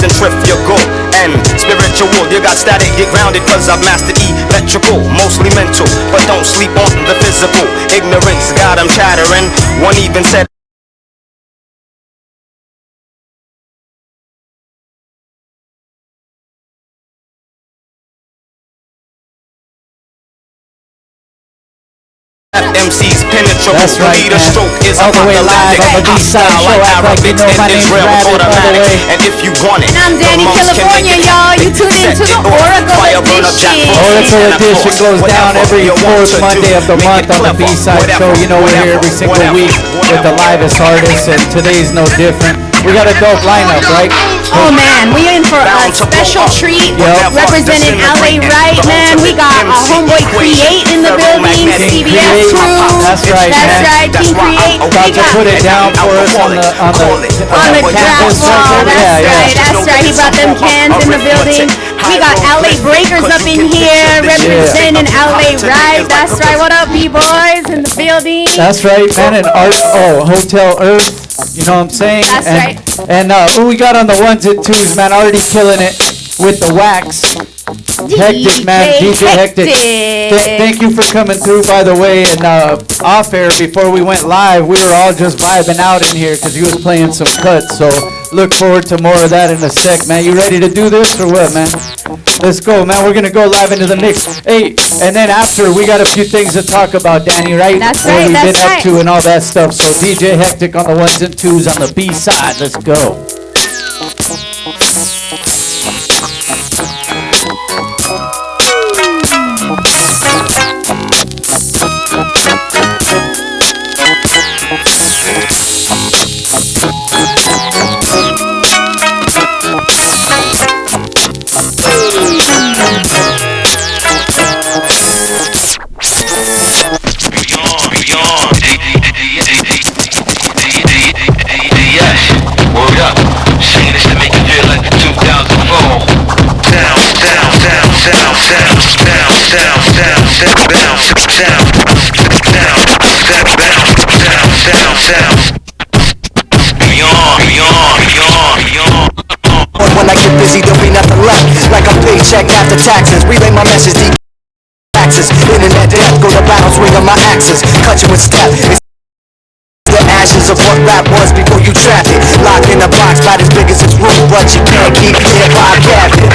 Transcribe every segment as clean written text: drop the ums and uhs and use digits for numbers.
centrifugal and spiritual. You got static, get grounded, cause I've mastered electrical. Mostly mental, but don't sleep on the physical. Ignorance got 'em chattering. One even said MC's penetrable. That's right, leader man. stroke is all the way live on the B-side show. Act like you know my name's Rabbit, by the way. And if you want it, And I'm Dani, Killafournya, y'all. You tune into the Oracle edition. Oracle edition goes down every fourth Monday of the month on the B-side show. You know we're here every single week with the livest artists, and today's no different. We got a dope lineup, right? Oh man, we in for a special treat. Representing LA right, man. We got our homeboy Cre8 in the building, CBS crew. That's right, That's man. right, Team Cre8. About to put it down for us on the draft wall. That's right. He brought them cans in the building. We got LA Breakers up in here representing LA right. That's right. What up, B-boys in the building? That's right, man. And Hotel Earth. You know what I'm saying? That's right. And who we got on the ones and twos, man? Already killing it with the wax. Hectik, man. DJ Hectik. Thank you for coming through, by the way. And off air, before we went live, we were all just vibing out in here because you was playing some cuts. So look forward to more of that in a sec, man. You ready to do this or what, man? Let's go, man. We're going to go live into the mix. Hey, and then after, we got a few things to talk about, Dani, right? That's what right, we've that's been right. up to and all that stuff. So DJ Hectik on the ones and twos on the B side. Let's go. When I get busy, there'll be nothing left. Like a paycheck after taxes. Relay my message, deep taxes. Internet death, go to battle, swing on my axes. Cut you in step. The ashes of what rap was before you trap it. Locked in a box, about as big as this room, but you can't keep it here by a cabinet.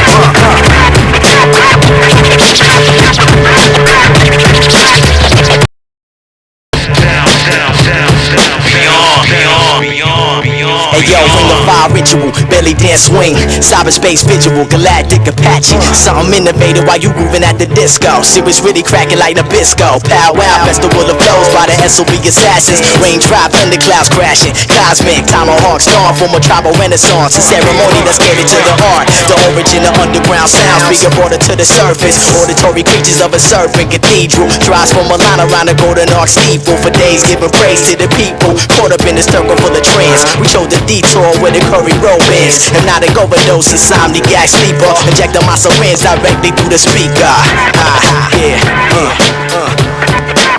Hey yo, ring the fire ritual, belly dance swing, cyberspace visual, galactic Apache. Something innovative while you grooving at the disco. Shit was really cracking like Nabisco. Pow wow, festival of flows by the SOB assassins. Rain drop, thunderclouds crashing. Cosmic, tomahawk storm from a tribal renaissance. A ceremony that's catered to the art. The origin of underground sounds, bigger brought it to the surface. Auditory creatures of a serpent cathedral. Drives from a line around the golden arc steeple. For days giving praise to the people. Caught up in this circle full of trance. We chose the detour where the curry roll is. And not a overdose, insomniac sleeper. Injecting my syringe directly through the speaker.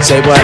Say what?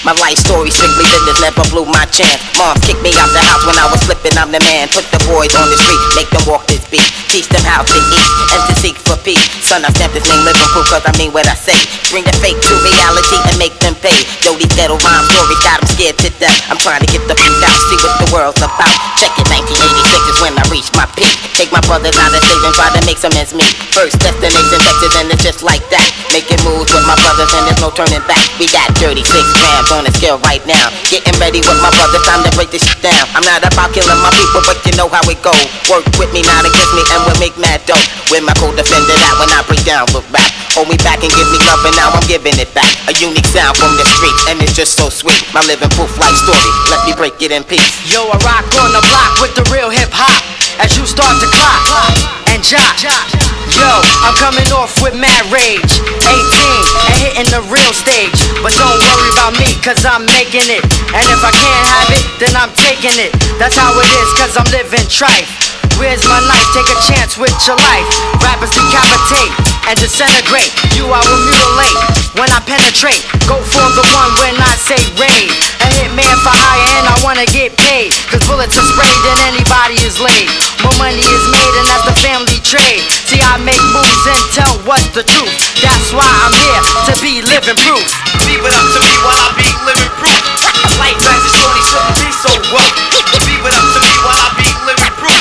My life story strictly business, never blew my chance. Mom kicked me out the house when I was flipping, I'm the man. Put the boys on the street, make them walk this beat. Teach them how to eat and to seek for peace. Son, I stamp this name living proof cause I mean what I say. Bring the fake to reality and make them pay. Yo, these ghetto rhyme stories got them scared to death. I'm trying to get the food out, see what the world's about. Check it, 1986 is when I reach my peak. Take my brothers out of state and try to make some ends meet. First destination Texas and it's just like that. Making moves with my brothers and there's no turning back. We got 36 grams on the scale right now. Getting ready with my brothers, time to break this shit down. I'm not about killing my people, but you know how it go. Work with me, not against me, and we'll make mad dough. With my co-defender that when I break down, look back. Hold me back and give me love, and now I'm giving it back. A unique sound from the street, and it's just so sweet. My living proof life story, let me break it in peace. Yo, I rock on the block with the real hip-hop. As you start to clock and jock. Yo, I'm coming off with mad rage. 18 and hitting the real stage. But don't worry about me, cause I'm making it. And if I can't have it, then I'm taking it. That's how it is, cause I'm living trife. Where's my knife? Take a chance with your life. Rappers decapitate and disintegrate. You I will mutilate when I penetrate. Go for the one when I say raid. A hitman for hire and I wanna get paid. Cause bullets are sprayed and anybody is laid. More money is made and that's the family trade. See I make moves and tell what's the truth. That's why I'm here to be living proof. Leave it up to me while I be living proof. Life as a shorty shouldn't be so rough. Leave it up to me while I be living proof.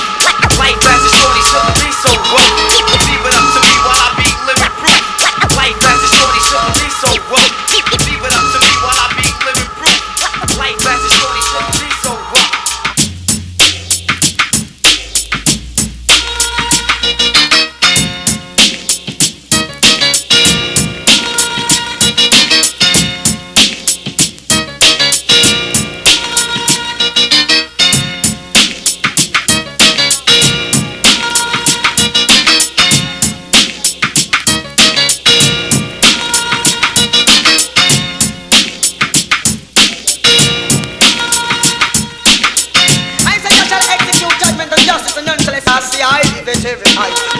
Life as a shorty shouldn't be so rough. Leave it up to me while I be living proof. Life as a shorty shouldn't be so rough. Leave it up to me while I be living proof. Life as a shorty shouldn't be so rough.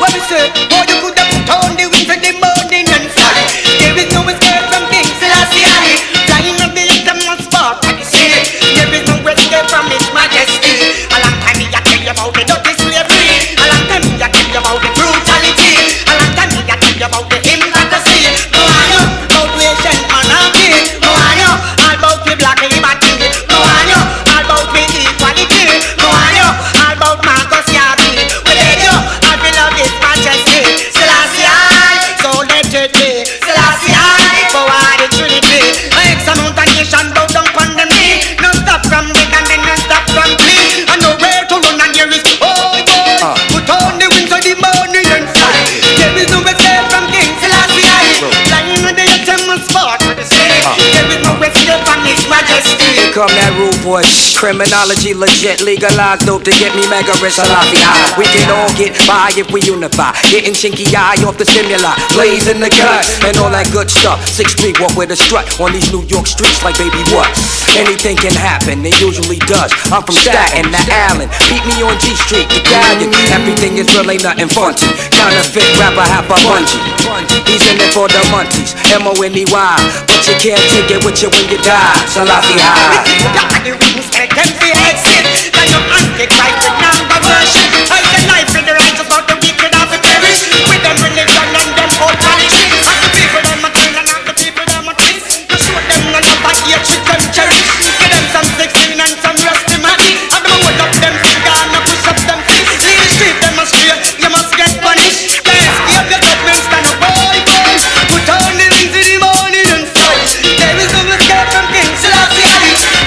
What we say, boy, you could have put on the wings of the morning and fly. There is no escape from King Selassie. Flying on the eternal spot, what you say? There is no escape from His Majesty. A long time me I tell you about the dirty slavery. A long time me I tell you about the brutality. A long time me I tell you about the hypocrisy. No I know, outrage and monarchy. No I know, all about the black liberty. No I know, all about the equality. No I know, all about Marcus Garvey. His Majesty, Selassie, so let it be. Selassie, forward the Trinity. X amount of nation bow down upon the knee. No stop from the and then no stop from me. And nowhere to run and there is boy. Put on the wings of the morning and fly. There is no escape from King Selassie. Flying on the eternal spot for the sea. There is no escape from His Majesty. Here come that rude boy. Criminology legit, legalized dope to get me mega rich. We can all get by if we unify. Getting chinky eye off the stimuli, blazing the cut and all that good stuff. 6'3", walk with a strut on these New York streets like baby what? Anything can happen, it usually does. I'm from Staten to Allen, beat me on G Street, the Galleon. Everything is real, ain't nothing funky. Counterfeit rapper, half a bungee. He's in it for the munchies, M-O-N-E-Y. But you can't take it with you when you die. Selassie high. Them the exit, that your antichrist with number version. I the life in the righteous, but the wicked have to perish. With them religion and them old politics. And the people them a kill and the people them a kiss. You show them none of that hatred them cherish. Give them some 16 and some rusty matches. And them hold up them finger and push up them fists. In the street them a straight, you must get punished. Yes, give your judgment, stand up, boy, boy. Put on the rings in the morning and fight. There is no escape from King Selassie.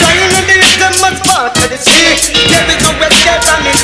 Trying to the must part to the sea. There is no escape from me.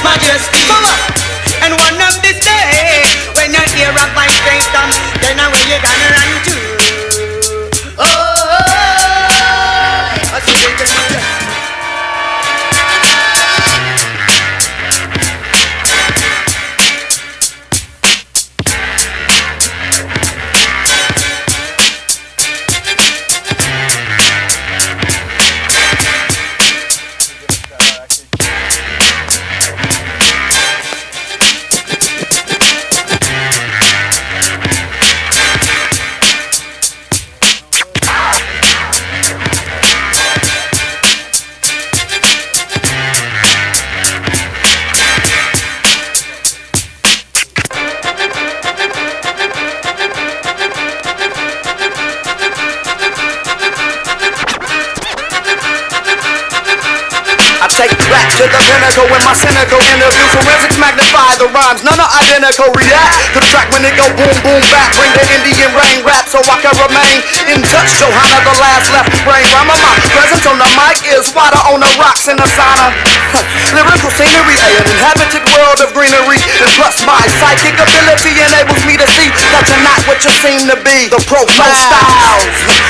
back to the pinnacle with my cynical interview. Forensics magnify the rhymes, none are identical. React to the track when it go boom, boom, back. Bring the Indian rain rap so I can remain in touch. Johanna, the last left brain rhymer. My presence on the mic is water on the rocks in the sauna. Lyrical scenery, an inhabited world of greenery. And plus my psychic ability enables me to see that you're not what you seem to be. The profile styles,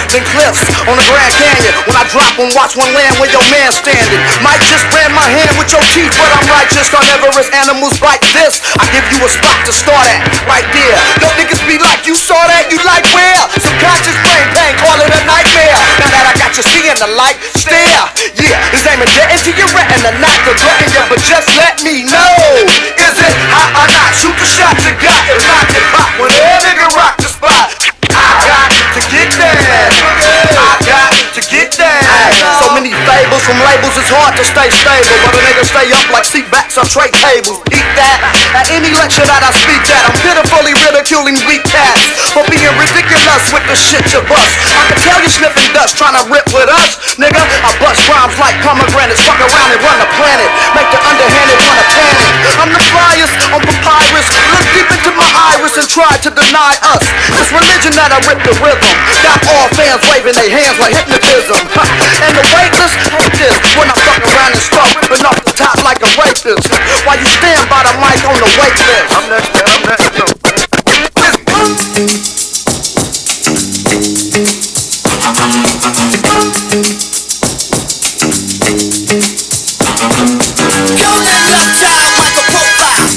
then cliffs on the Grand Canyon. When I drop and watch one land where your man standing. Might just brand my hand with your teeth, but I'm righteous. Carnivorous animals bite this. I give you a spot to start at, right there. Don't niggas be like, you saw that, you like where? Subconscious brain pain, call it a nightmare. Now that I got you seeing the light, stare. Yeah, this aiming dead into your retina, not to threaten you, but just let me know. Is it hot or not? Shoot the shot you got and knock it pop. When a nigga rock the spot, I got to get there. I got to get there. So many fables from labels, it's hard to stay stable. But a nigga stay up like seatbacks on tray tables. Eat that. At any lecture that I speak at, I'm pitifully ridiculing weak cats for being ridiculous with the shit you bust. I can tell you sniffing dust, trying to rip with us, nigga. I bust rhymes like pomegranates, fuck around and run the planet, make the underhanded wanna panic. I'm the flyest on papyrus. Look deep into my iris and try to deny us. This religion that I rip the rhythm, got all fans waving their hands like hypnotism. And the waitress hate this when I fuck around and start ripping off the top like a rapist. While you stand by the mic on the wait list. I'm next, man, I'm next, no.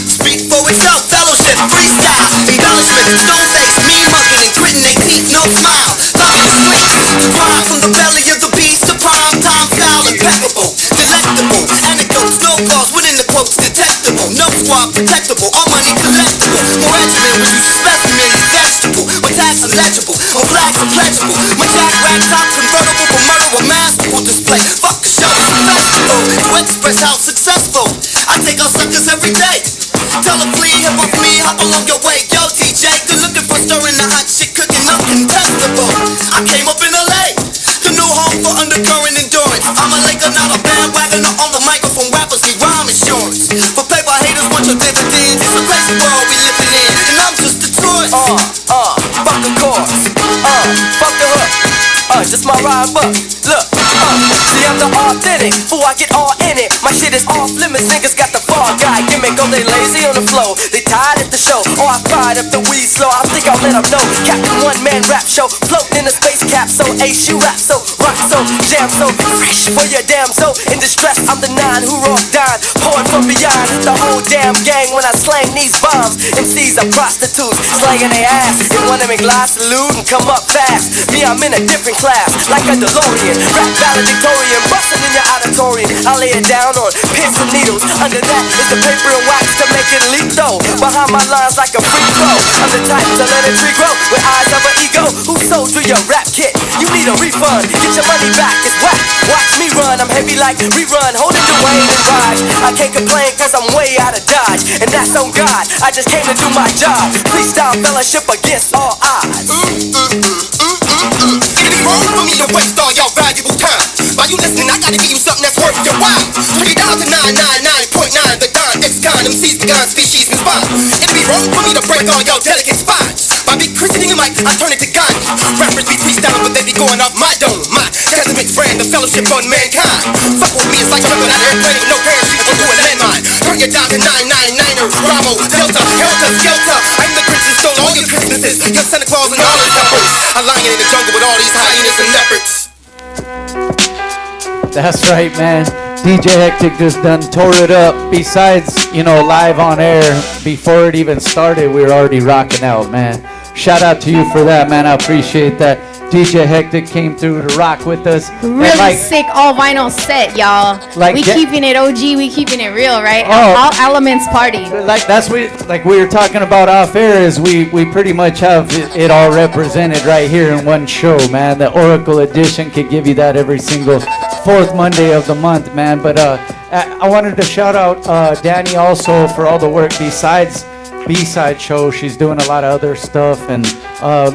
Speak for itself, fellowship, freestyle, embellishments, don't face me, hustling, gritting they teeth, no smile. The crime from the belly of the beast, the prime time style, impeccable, delectable, anecdotes, no cause, winning the quotes, detectable, no squad, protectable, all money collectible, hereditary, specimen, skeptical, with tabs illegible, on flags illegible, my jack back top convertible, with murderer masterful display, fuck the show, it's a festival, it went to press how successful, I take out suckers every day. Tell them flee, hip hop free, hop along your way. Yo, DJ, good looking for stirring the hot shit, cooking uncontestable. I came up in LA, the new home for undercurrent endurance. I'm a Laker, not a bandwagoner on the microphone. Rappers need rhyme insurance. For paper haters want your dividends. It's a crazy world we living in, and I'm just a tourist. Fuck the chorus, fuck the hook, just my rhyme book. Look, see I'm the authentic, fool I get all in it. My shit is off limits, niggas got the fall guy gimmick. Oh, they lazy on the flow, they tired at the show. Oh, I cried if the weed slow, I think I'll let them know. Captain one man rap show, floating in a space capsule. Ace, you rap so, rock so, jam so, fresh for your damn soul. In distress, I'm the nine who rock down, pouring from beyond. The whole damn gang when I slang these bombs. MCs are prostitutes, slanging their ass. They wanna make lies salute and come up fast. Me, I'm in a different class, like a DeLorean. Rap valedictorian, bustin' in your auditorium. I lay it down on pins and needles. Under that is the paper and wax to make it lethal. Behind my lines like a free throw. I'm the type to let a tree grow with eyes of an ego. Who sold you your rap kit? You need a refund. Get your money back, it's whack. Watch me run, I'm heavy like rerun. Holding the weight and rise. I can't complain cause I'm way out of dodge. And that's on God, I just came to do my job. Freestyle fellowship against all odds. Wrong for me to waste all your valuable time. While you listening, I gotta give you something that's worth your while. 3,999.9, the Don X-Con, MCs, the Gon species and spawn. It'd be wrong for me to break all your delicate spots. By big Christian in the mic, I turn it to God. Rappers be freestyle, but they be going off my dome. My cosmic brand, the fellowship on mankind. Fuck with me, it's like jumping out of airplane with no parachute before a landmine. Turn you down to 999ers, Bravo, Delta, Helter, Skelter. I'm the Grinch who stole all your Christmases. Your Santa Claus and all his helpers. A lion in the jungle with all these hyenas and leopards. That's right, man. DJ Hectik just done tore it up. Besides, live on air, before it even started, we were already rocking out, man. Shout out to you for that, man. I appreciate that. DJ Hectik came through to rock with us. Really sick all vinyl set, y'all. We keeping it OG, we keeping it real, right? All elements party. Like we were talking about off air, is we pretty much have it all represented right here in one show, man. The Oracle edition could give you that every single fourth Monday of the month, man. But I wanted to shout out Dani also for all the work besides B-side show. She's doing a lot of other stuff, and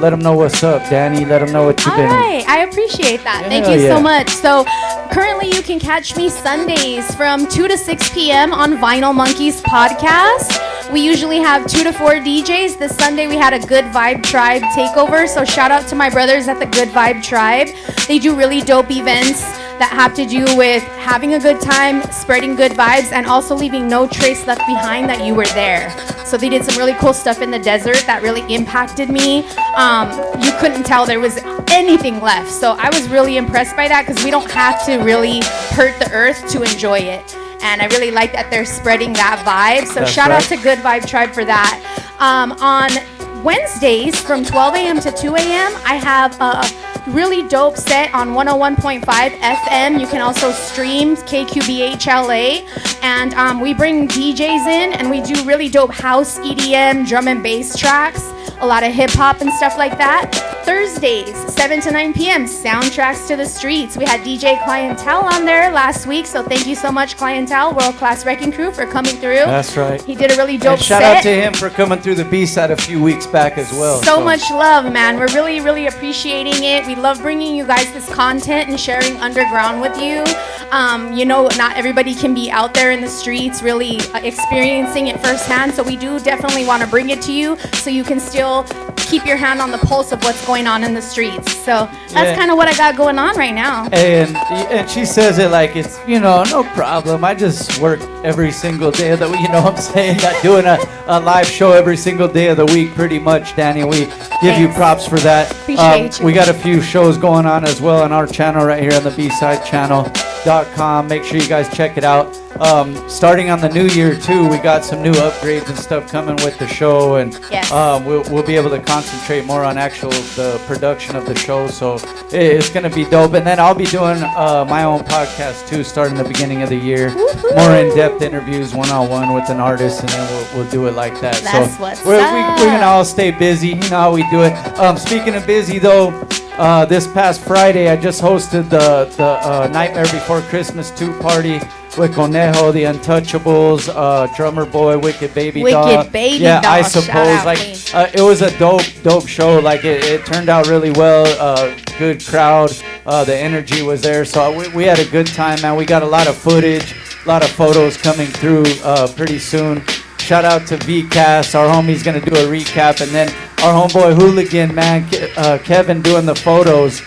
let them know what's up, Dani. Let them know what you've All been. right, I appreciate that. Thank Hell you yeah. so much. So currently you can catch me Sundays from 2 to 6 p.m. on Vinyl Monkeys podcast. We usually have 2 to 4 DJs. This Sunday we had a Good Vibe Tribe takeover, so shout out to my brothers at the Good Vibe Tribe. They do really dope events that have to do with having a good time, spreading good vibes, and also leaving no trace left behind that you were there. So they did some really cool stuff in the desert that really impacted me. You couldn't tell there was anything left. So I was really impressed by that because we don't have to really hurt the earth to enjoy it. And I really like that they're spreading that vibe. So That's shout out right. to Good Vibe Tribe for that. On Wednesdays from 12 a.m. to 2 a.m., I have a really dope set on 101.5 FM. You can also stream KQBHLA. And we bring DJs in and we do really dope house, EDM, drum and bass tracks. A lot of hip hop and stuff like that. Thursdays, 7 to 9 p.m., Soundtracks to the Streets. We had DJ Clientele on there last week, so thank you so much, Clientele, World Class Wrecking Crew, for coming through. That's right. He did a really dope And shout set. out to him for coming through the B-side a few weeks back as well. So much love, man. We're really, really appreciating it. We love bringing you guys this content and sharing underground with you. You know, not everybody can be out there in the streets really experiencing it firsthand, so we do definitely want to bring it to you so you can still keep your hand on the pulse of what's going on in the streets. So that's Yeah. kind of what I got going on right now. And she says it like it's, you know, no problem. I just work every single day of the week. You know what I'm saying? Not doing a live show every single day of the week pretty much, Dani. We give you Thanks. props for that. Appreciate you. We got a few shows going on as well on our channel right here on the B-side channel.com. Make sure you guys check it out. Starting on the new year too, we got some new upgrades and stuff coming with the show, and Yes. we'll be able to concentrate more on the production of the show. So it's gonna be dope. And then I'll be doing my own podcast too, starting the beginning of the year. Woohoo. More in-depth interviews, one-on-one with an artist, and then we'll do it like that. That's so what's we're up. gonna all stay busy. You know how we do it. Speaking of busy though. This past Friday, I just hosted the Nightmare Before Christmas 2 party with Conejo, the Untouchables, Drummer Boy, Wicked Baby Doll. Wicked Baby yeah, Doll, I shout suppose. out, Like Queen. it was a dope show. Like it turned out really well. Good crowd. The energy was there. So we had a good time, man. We got a lot of footage, a lot of photos coming through pretty soon. Shout out to VCast. Our homie's gonna do a recap, and then our homeboy Hooligan, man, Kevin doing the photos.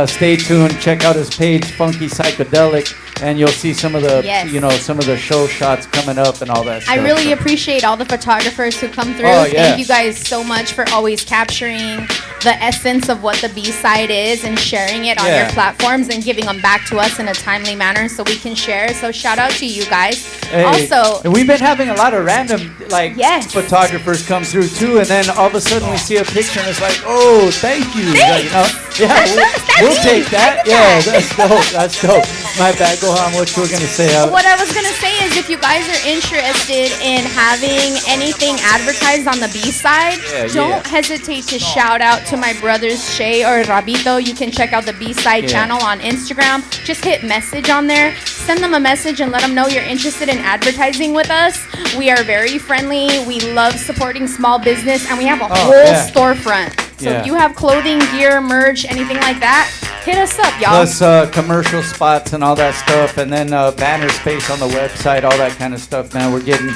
Stay tuned. Check out his page, Funky Psychedelic, and you'll see some of the, Yes. you know, some of the show shots coming up and all that stuff. I really So- appreciate all the photographers who come through. Oh, yeah. Thank you guys so much for always capturing the essence of what the B-side is and sharing it on Yeah. your platforms and giving them back to us in a timely manner so we can share. So shout out to you guys. Hey, Also, and we've been having a lot of random like Yes. photographers come through too, and then all of a sudden we see a picture and it's like, oh, thank you. Thanks. You know, yeah, we'll take that. Yeah, that's dope. That's dope. My bad. Go on. What you were gonna say? what I was gonna say is if you guys are interested in having anything advertised on the B-side, Yeah, don't yeah. hesitate to shout out to my brothers Shaye or Rabito. You can check out the B-side Yeah. channel on Instagram. Just hit message on there. Send them a message and let them know you're interested in advertising with us. We are very friendly. We love supporting small business, and we have a whole yeah. storefront. So Yeah. if you have clothing, gear, merch, anything like that, hit us up, y'all. Plus commercial spots and all that stuff, and then banner space on the website, all that kind of stuff, man. We're getting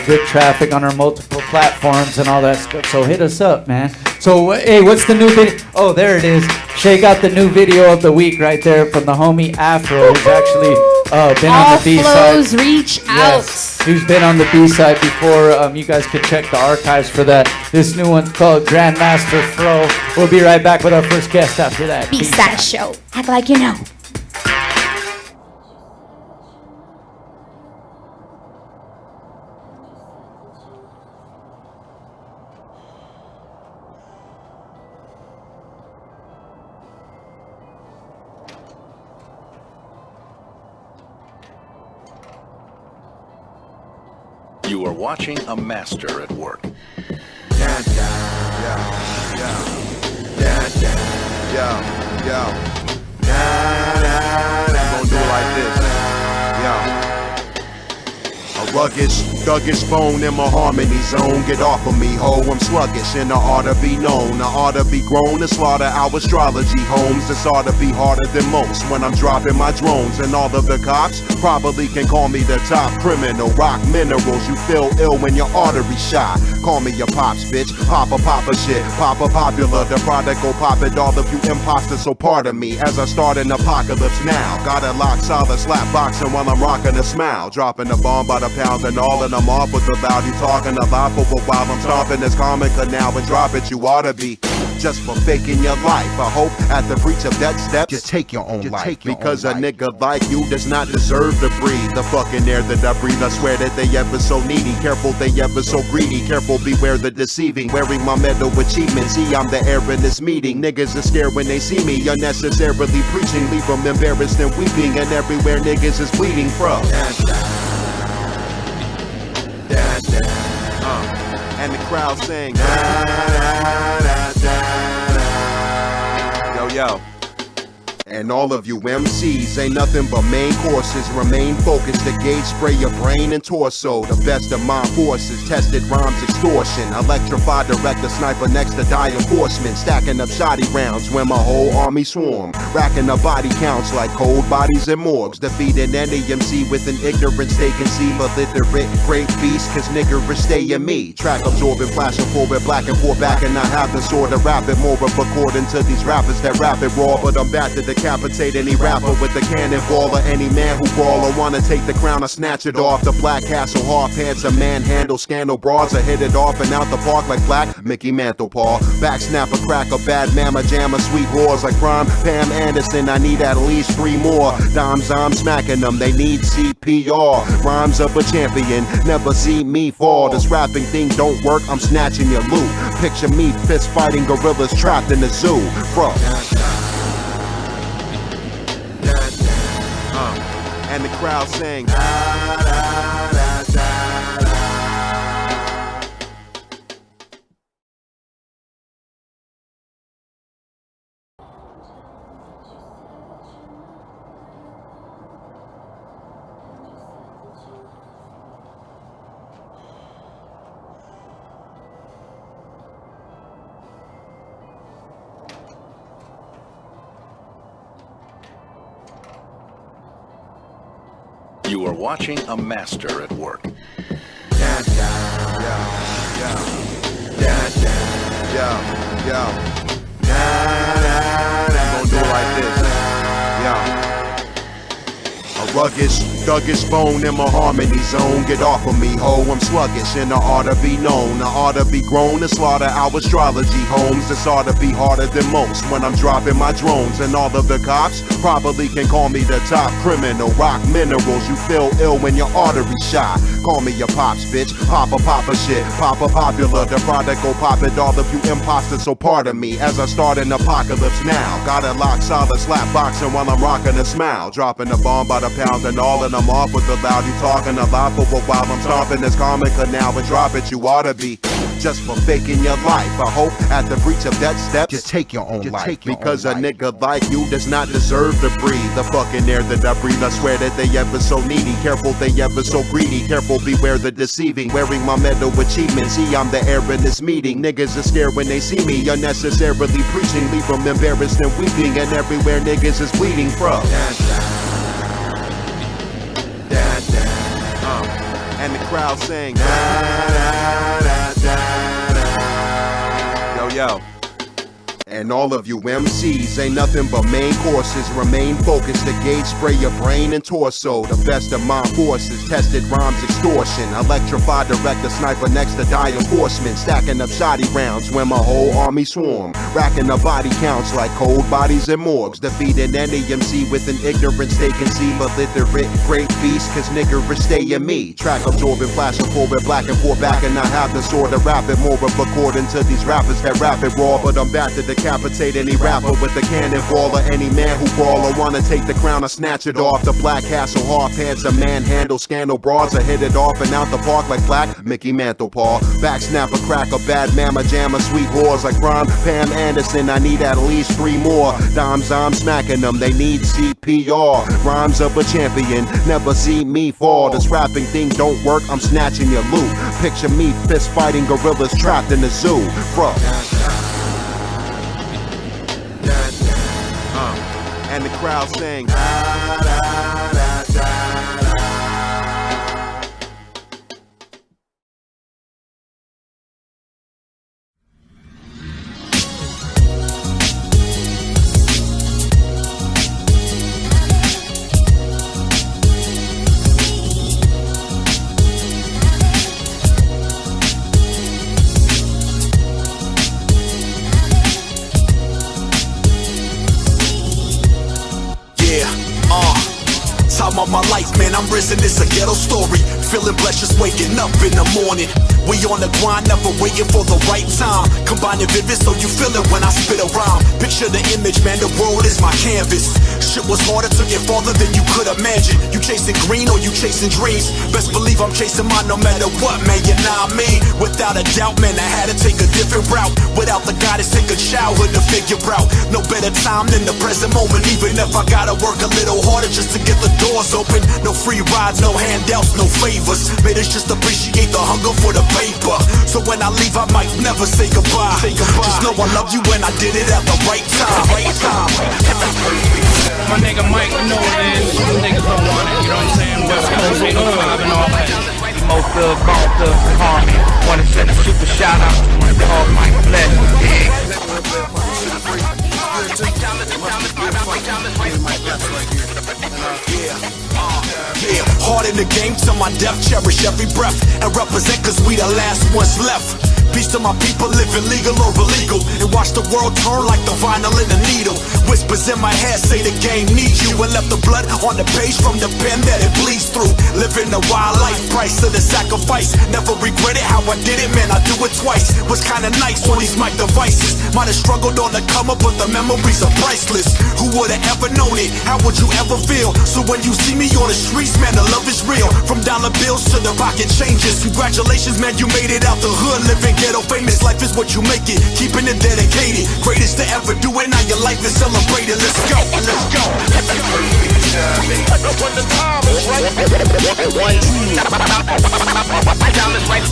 good traffic on our multiple platforms and all that stuff. So hit us up, man. So hey, what's the new video? Oh, there it is. Shay got the new video of the week right there from the homie Afro, who's actually been All on the B flows side. reach Yes, out. who's been on the B side before. You guys could check the archives for that. This new one's called Grandmaster Fro. We'll be right back with our first guest after that. B-side show. Act like you know. You are watching a master at work. Gonna do it like this. Yo. Ruggish, thuggish bone in my harmony zone. Get off of me, ho, I'm sluggish and I ought to be known. I ought to be grown to slaughter our astrology homes. This ought to be harder than most when I'm dropping my drones. And all of the cops probably can call me the top criminal. Rock minerals, you feel ill when your artery shot. Call me your pops, bitch, Papa shit, Papa popular. The product go pop it, all of you imposters, so pardon me as I start an apocalypse now. Got a lock solid slap boxing while I'm rocking a smile. Dropping the bomb by the pound and all, and I'm off with the loud. You talking a lot for a while, I'm stomping this comic now and drop it, you ought to be just for faking your life. I hope at the breach of that step, just take your own life. Because a nigga like you does not deserve to breathe the fucking air that I breathe. I swear that they ever so needy, careful they ever so greedy. Careful, beware the deceiving, wearing my medal achievement. See, I'm the air in this meeting. Niggas are scared when they see me, unnecessarily preaching. Leave them embarrassed and weeping, and everywhere niggas is bleeding from. And the crowd saying, yo, yo. And all of you MCs ain't nothing but main courses. Remain focused, the gauge spray your brain and torso. The best of my forces, tested rhymes extortion. Electrify direct the sniper next to die enforcement. Stacking up shoddy rounds when my whole army swarm. Racking up body counts like cold bodies in morgues. Defeating any MC with an ignorance they can see. But literate great beast, cause niggerish stay in me. Track absorbing, flashing forward, black and forth back. And I have the sword to rap it more of according to these rappers that rap it raw. But I'm back to decapitate any rapper with the cannonball, or any man who brawl or wanna take the crown. I snatch it off the Black Castle, half pants, a manhandle, scandal bras. I hit it off and out the park like Black Mickey Mantle Paul. Back snapper, cracker, bad mama, jammer, sweet whores like Prime Pam Anderson. I need at least 3 more dimes. I'm smacking them. They need CPR. Rhymes of a champion, never see me fall. This rapping thing don't work. I'm snatching your loot. Picture me fist fighting gorillas trapped in the zoo. Bro. And the crowd saying, You are watching a master at work. Yo. Gonna do it like this. Yo. A ruggish, thuggish bone in my harmony zone. Get off of me, ho, I'm sluggish and I ought to be known. I ought to be grown to slaughter our astrology homes. This ought to be harder than most when I'm dropping my drones. And all of the cops probably can call me the top criminal. Rock minerals, you feel ill when your artery shot. Call me your pops, bitch, Papa shit, Papa popular. The product go pop it, all of you imposters, so pardon me as I start an apocalypse now. Got a lock solid slap boxing while I'm rocking a smile. Dropping the bomb by the pound and all, and I'm off with the loud. You talking a lot for a while, I'm stomping this comic now and drop it, you ought to be just for faking your life. I hope at the breach of that step, just take your own life. Because a nigga like you does not deserve to breathe the fucking air that I breathe. I swear that they ever so needy, careful they ever so greedy. Careful, beware the deceiving, wearing my medal achievement. See, I'm the air in this meeting. Niggas are scared when they see me, unnecessarily preaching. Leave them embarrassed and weeping, and everywhere niggas is bleeding from. And the crowd saying, yo, yo. And all of you MCs ain't nothing but main courses. Remain focused, the gauge spray your brain and torso. The best of my forces, tested rhymes extortion. Electrify direct the sniper next to die enforcement. Stacking up shoddy rounds when my whole army swarm. Racking up body counts like cold bodies in morgues. Defeating any MC with an ignorance they can see. But literate great beast, cause niggerish stay in me. Track absorbing, flashing forward, black and forth back. And I have the sword to rap it more of according to these rappers that rap it raw. But I'm back to the decapitate any rapper with the cannonball or any man who brawl or wanna take the crown or snatch it off. The Black Castle hard pants, a manhandle, scandal broads, I hit it off and out the park like Black Mickey Mantle Paul. Back snapper, cracker, bad mamma jammer, sweet whores like Ron, Pam Anderson. I need at least 3 more. Dimes, I'm smacking them, they need CPR. Rhymes of a champion, never see me fall. This rapping thing don't work, I'm snatching your loot. Picture me fist fighting gorillas trapped in the zoo. Bro. And the crowd sing. Time of my life, man, I'm risen, it's a ghetto story. Feeling blessed just waking up in the morning. We on the grind, never waiting for the right time. Combining vivid so you feel it when I spit a rhyme. Picture the image, man, the world is my canvas. Shit was harder to get farther than you could imagine. You chasing green or you chasing dreams? Best believe I'm chasing mine no matter what, man, you know what I mean? Without a doubt, man, I had to take a different route. Without the guidance, take a childhood to figure out. No better time than the present moment. Even if I gotta work a little harder just to get the doors open. No free rides, no handouts, no favors. Made us just appreciate the hunger for the paper. So when I leave, I might never say goodbye. Just know I love you when I did it at the right time. My nigga Mike, you know what it is. Some niggas don't want it, you know what I'm saying? West Coast 805 and all that. Most of, bone thug, harmony. Wanna send a super shout out to my dog Mike Bless. Yeah, hard in the game till my death, cherish every breath and represent cause we the last ones left. Peace to my people living legal or illegal, and watch the world turn like the vinyl in the needle. Whispers in my head say the game needs you, and left the blood on the page from the pen that it bleeds through. Living a wild life, price of the sacrifice. Never regretted how I did it, man, I do it twice. Was kinda nice on these mic devices. Might have struggled on the come up, but the memories are priceless. Who would've ever known it? How would you ever feel? So when you see me on the streets, man, the love is real. From dollar bills to the pocket changes. Congratulations, man, you made it out the hood. Living ghetto famous, life is what you make it. Keeping it dedicated, greatest to ever do it. Now your life is celebrated. Let's go, let's go. When the time is right, one time is right. Time is right.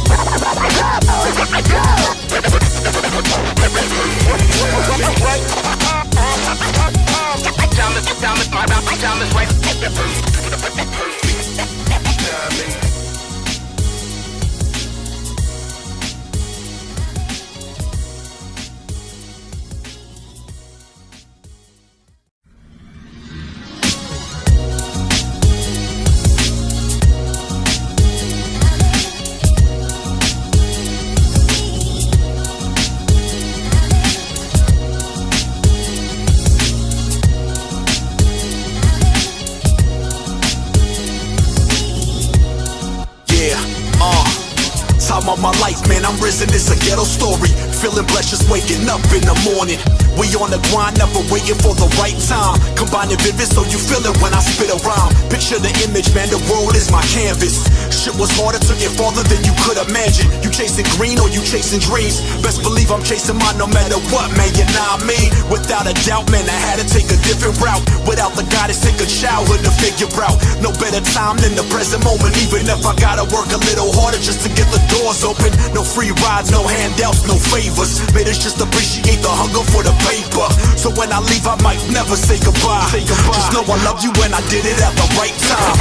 Time of my life, man, I'm risen, it's a ghetto story. Feeling blessed just waking up in the morning. We on the grind, never waiting for the right time. Combining vivid so you feel it when I spit a rhyme. Picture the image, man, the world is my canvas. Shit was harder to get farther than you could imagine. You chasing green or you chasing dreams? Best believe I'm chasing mine no matter what, man, you know what I mean? Without a doubt, man, I had to take a different route. Without the guidance, take a childhood to figure out. No better time than the present moment. Even if I gotta work a little harder just to get the doors open. No free rides, no handouts, no favors. Made us just appreciate the hunger for the paper. So when I leave, I might never say goodbye. Just know I love you when I did it at the right time.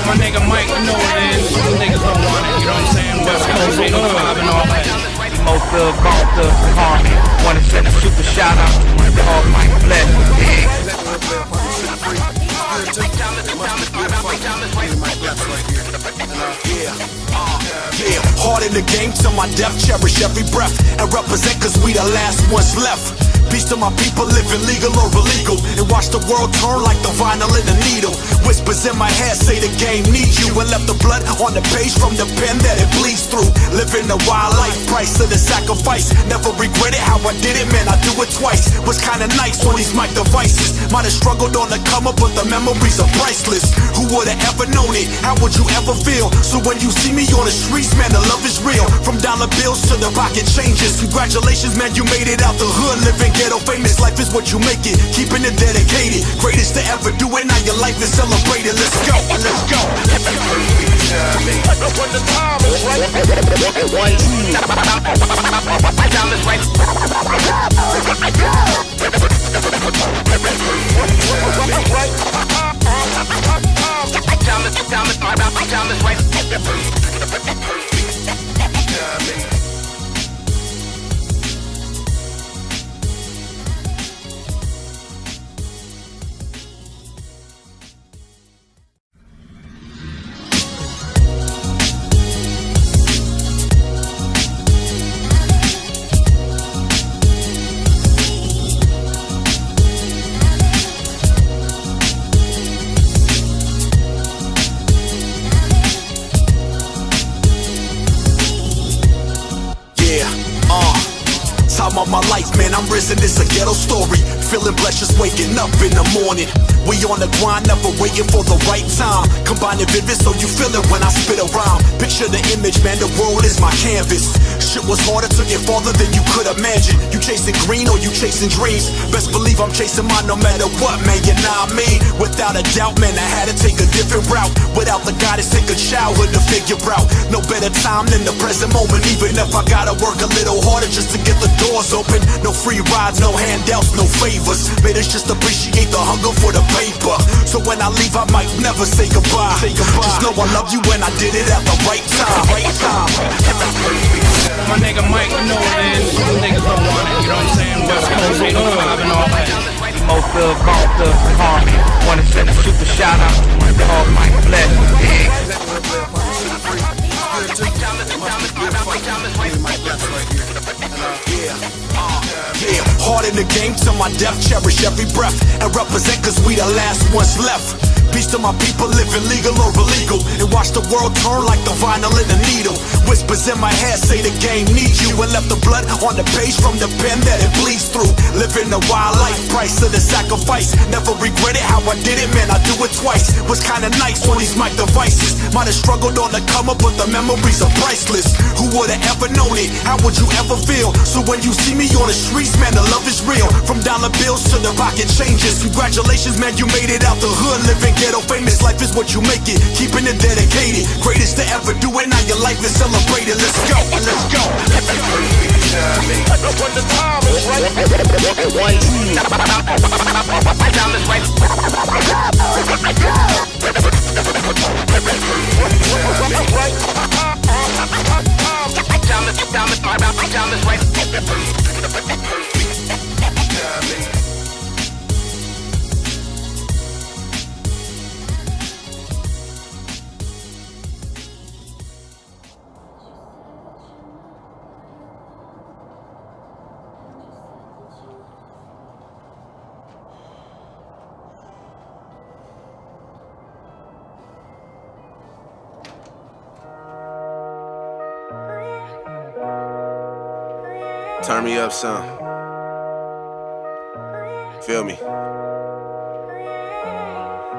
My nigga Mike, you know what it is. Some niggas don't want it, you know what I'm saying? West Coast 805 and all that. Most of, bone thug, harmony. Wanna send a super shout out to my dog Mike Bless. Yeah, hard in the game till my death, cherish every breath and represent cause we the last ones left. Peace to my people living legal or illegal, and watch the world turn like the vinyl in a needle. Whispers in my head say the game needs you, and left the blood on the page from the pen that it bleeds through. Living a wild life, price of the sacrifice. Never regretted how I did it, man, I do it twice. Was kinda nice on these mic devices. Might have struggled on the come up, but the memories are priceless. Who would've ever known it? How would you ever feel? So when you see me on the streets, man, the love is real. From dollar bills to the pocket changes. Congratulations, man, you made it out the hood. Living ghetto famous, life is what you make it. Keeping it dedicated, greatest to ever do it. Now your life is celebrated. Let's go, let's go. When the time is right, time is right. Time is right. Time of my life, man, I'm risen, it's a ghetto story. Feeling blessed just waking up in the morning. We on the grind, never waiting for the right time. Combining vivid so you feel it when I spit around. Picture the image, man, the world is my canvas. Shit was harder to get farther than you could imagine. You chasing green or you chasing dreams? Best believe I'm chasing mine no matter what, man, you know what I mean? Without a doubt, man, I had to take a different route. Without the guidance, take a childhood to figure out. No better time than the present moment. Even if I gotta work a little harder just to get the doors open. No free rides, no handouts, no favors. Made us just appreciate the hunger for the paper. So when I leave, I might never say goodbye. Just know I love you and I did it at the right time. My nigga Mike, you know what it is. Some niggas don't want it, you know what I'm saying? West Coast 805 and all that. Most of, both of, Harmony. Wanna send a super shout out to my dog Mike Bless. Yeah, hard in the game till my death, cherish every breath and represent cause we the last ones left. Peace to my people living legal or illegal, and watch the world turn like the vinyl in a needle. Whispers in my head say the game needs you, and left the blood on the page from the pen that it bleeds through. Living a wild life, price of the sacrifice. Never regretted how I did it, man, I do it twice. Was kinda nice on these mic devices. Might have struggled on the come up, but the memories are priceless. Who would've ever known it? How would you ever feel? So when you see me on the streets, man, the love is real. From dollar bills to the pocket changes. Congratulations, man, you made it out the hood. Living ghetto famous, life is what you make it. Keeping it dedicated, greatest to ever do it. Now your life is celebrated. Let's go, let's go. When the time is right, time is right. Time is right. Turn me up some. Feel me?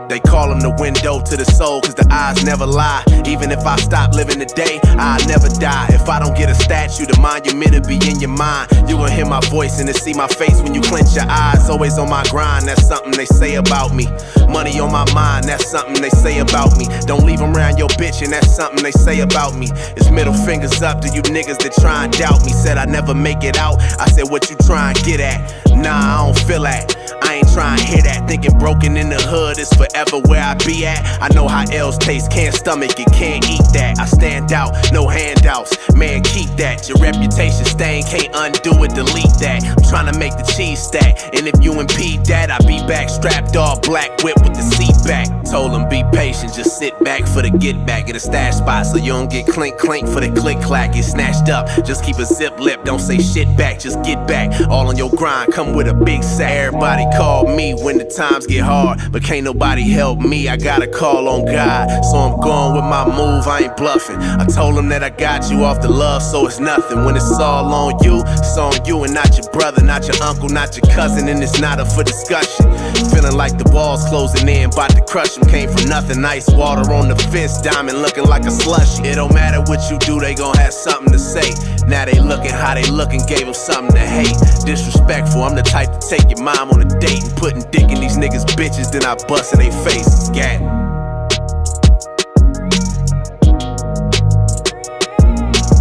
They call them the window to the soul, cause the eyes never lie. Even if I stop living today, I'll never die. If I don't get a statue, the monument will be in your mind. You gon' hear my voice and to see my face when you clench your eyes. Always on my grind, that's something they say about me. Money on my mind, that's something they say about me. Don't leave them around your bitch, and that's something they say about me. It's middle fingers up to you niggas that try and doubt me. Said I never make it out, I said what you try and get at. Nah, I don't feel that. I ain't trying to hear that. Thinking broken in the hood is forever where I be at. I know how L's taste, can't stomach it, can't eat that. I stand out, no handouts, man, keep that. Your reputation stain, can't undo it, delete that. I'm trying to make the cheese stack, and if you impede that, I be back, strapped all black, whip with the seat back. Told him be patient, just sit back for the get back at a stash spot, so you don't get clink clink for the click clack. Get snatched up, just keep a zip lip, don't say shit back, just get back. All on your grind, come with a big sack. Everybody call me when the times get hard, but can't nobody help me, I gotta call on God. So I'm going with my move, I ain't bluffing. I told him that I got you off the love, so it's nothing. When it's all on you, it's on you and not your brother, not your uncle, not your cousin, and it's not up for discussion. Feeling like the walls closing in, about to crush them. Came from nothing, ice water on the fist, diamond looking like a slushie. It don't matter what you do, they gon' have something to say. Now they looking how they looking, gave them something to hate. Disrespectful, I'm the type to take your mom on a date and putting dick in these niggas' bitches, then I bust in they faces. Gat.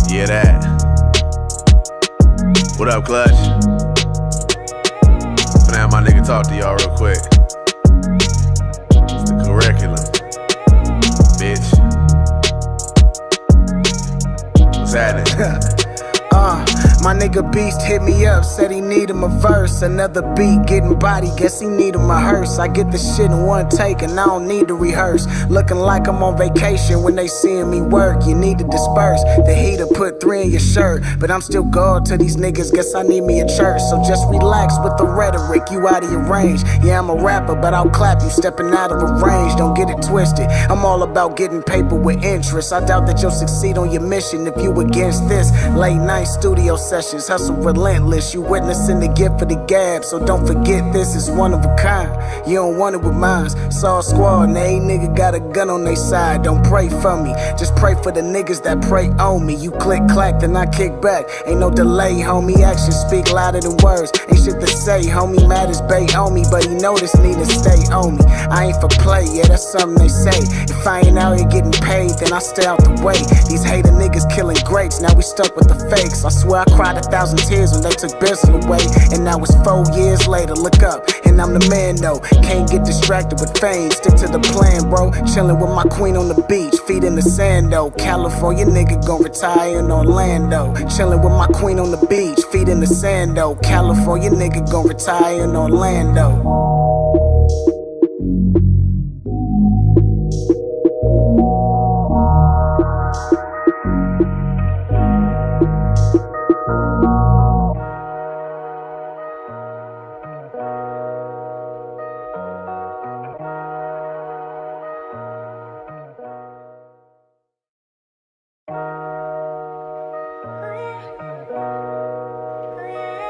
Yeah, that. What up, Clutch? For now, my nigga, talk to y'all real quick. It's the curriculum, bitch. What's happening? My nigga Beast hit me up, said he need him a verse. Another beat, getting body, guess he need him a hearse. I get the shit in one take and I don't need to rehearse. Looking like I'm on vacation when they seeing me work. You need to disperse, the heater put 3 in your shirt. But I'm still God to these niggas, guess I need me a church. So just relax with the rhetoric, you out of your range. Yeah, I'm a rapper, but I'll clap you stepping out of a range. Don't get it twisted, I'm all about getting paper with interest. I doubt that you'll succeed on your mission if you against this. Late night studio sessions, hustle relentless. You witnessing the gift for the gab, so don't forget this is one of a kind. You don't want it with mine. Saw a squad and every nigga got a gun on their side. Don't pray for me, just pray for the niggas that pray on me. You click clack, then I kick back. Ain't no delay, homie. Actions speak louder than words. Ain't shit to say, homie. Mad as bait on me, but he know this need to stay on me. I ain't for play, yeah, that's something they say. If I ain't out here getting paid, then I stay out the way. These hater niggas killing greats, now we stuck with the fakes. I swear I cried 1,000 tears when they took Bizzle away. And now it's 4 years later, look up, and I'm the man though. Can't get distracted with fame, stick to the plan, bro. Chillin' with my queen on the beach, feet in the sand though. California nigga gon' retire in Orlando. Chillin' with my queen on the beach, feet in the sand though. California nigga gon' retire in Orlando.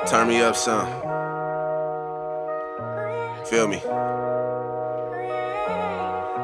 Turn me up some. Feel me?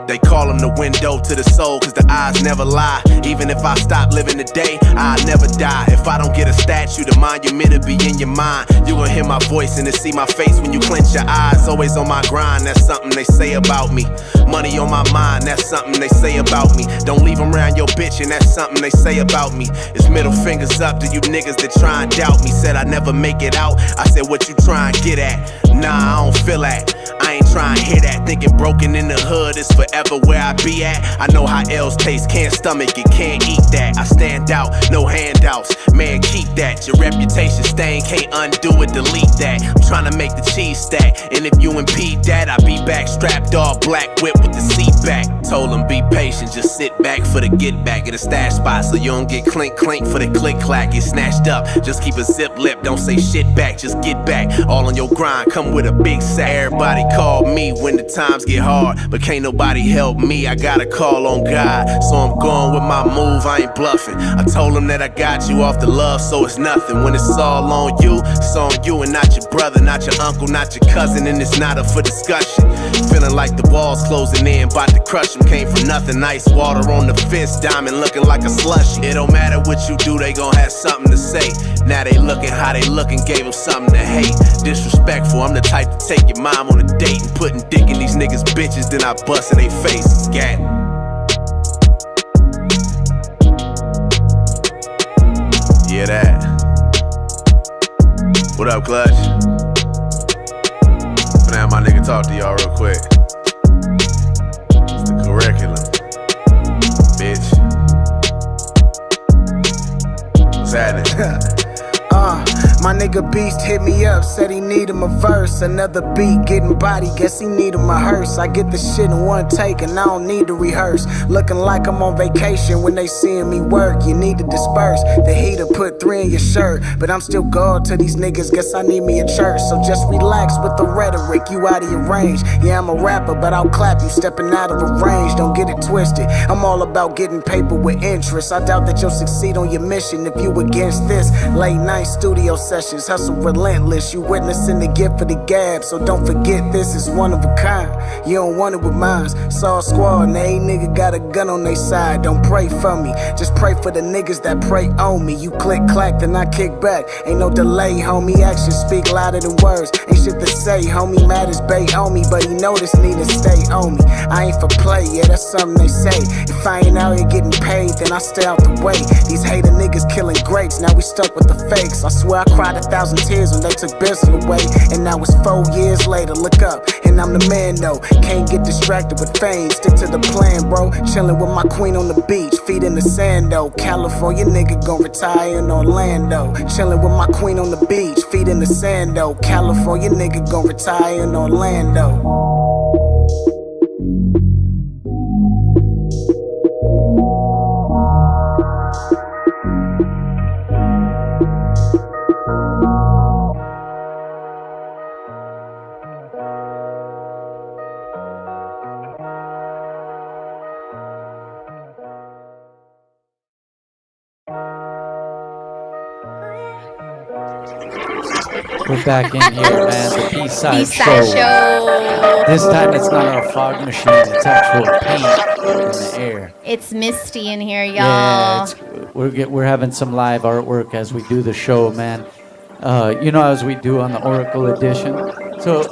They call them the window to the soul, cause the eyes never lie. Even if I stop living today, I'll never die. If I don't get a statue, the monument will be in your mind. You gon' hear my voice and to see my face when you clench your eyes. Always on my grind, that's something they say about me. Money on my mind, that's something they say about me. Don't leave them around your bitch, and that's something they say about me. It's middle fingers up to you niggas that try and doubt me. Said I never make it out, I said what you try and get at? Nah, I don't feel that, I ain't trying to hear that. Thinking broken in the hood is forever where I be at. I know how L's taste, can't stomach it, can't eat that. I stand out, no handouts, man, keep that. Your reputation stain, can't undo it, delete that. I'm trying to make the cheese stack, and if you impede that, I be back, strapped all black, whip with the seat back. Told him be patient, just sit back for the get back at a stash spot, so you don't get clink clink for the click clack. Get snatched up, just keep a zip lip, don't say shit back, just get back. All on your grind, come with a big sack. Everybody call me when the times get hard, but can't nobody help me, I gotta call on God. So I'm going with my move, I ain't bluffing. I told him that I got you off the love, so it's nothing. When it's all on you, it's on you and not your brother, not your uncle, not your cousin, and it's not up for discussion. Feeling like the walls closing in, about to crush them. Came from nothing, ice water on the fist, diamond looking like a slushie. It don't matter what you do, they gon' have something to say. Now they looking how they looking, gave them something to hate. Disrespectful, I'm the type to take your mom on a date and putting dick in these niggas' bitches, then I bust in they faces. Gat. Yeah, that. What up, Clutch? For now, my my nigga talk to y'all real quick. It's the curriculum, bitch. What's happening? My nigga Beast hit me up, said he need him a verse. Another beat, getting body, guess he need him a hearse. I get the shit in one take and I don't need to rehearse. Looking like I'm on vacation when they seeing me work. You need to disperse, the heater put 3 in your shirt. But I'm still God to these niggas, guess I need me a church. So just relax with the rhetoric, you out of your range. Yeah, I'm a rapper, but I'll clap you stepping out of a range. Don't get it twisted, I'm all about getting paper with interest. I doubt that you'll succeed on your mission if you against this. Late night studio sessions, hustle relentless. You witnessing the gift of the gab, so don't forget this is one of a kind. You don't want it with mine. Saw a squad and they nigga got a gun on their side. Don't pray for me, just pray for the niggas that pray on me. You click clack, then I kick back. Ain't no delay, homie. Actions speak louder than words. Ain't shit to say, homie. Mad as bait on me, but he know this need to stay on me. I ain't for play, yeah, that's something they say. If I ain't out here getting paid, then I stay out the way. These hater niggas killing greats, now we stuck with the fakes. I swear I cried 1,000 tears when they took Bissell away. And now it's 4 years later, look up, and I'm the man though. Can't get distracted with fame, stick to the plan, bro. Chillin' with my queen on the beach, feet in the sand though. California nigga gon' retire in Orlando. Chillin' with my queen on the beach, feet in the sand though. California nigga gon' retire in Orlando. We're back in here, man. The B-side show. This time it's not our fog machine. It's actual paint in the air. It's misty in here, y'all. Yeah, we're having some live artwork as we do the show, man. As we do on the Oracle edition. So,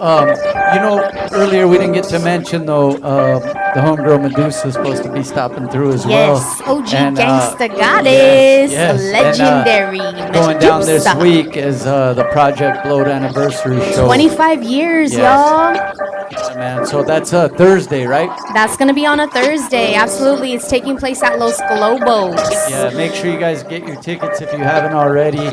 earlier we didn't get to mention, though, the homegirl Medusa is supposed to be stopping through as well. Yes, OG Gangsta Goddess, legendary Medusa. Going down this week is the Project Blowed anniversary show. 25 years, y'all. Yeah, man. So that's Thursday, right? That's going to be on a Thursday. Absolutely. It's taking place at Los Globos. Yeah, make sure you guys get your tickets if you haven't already.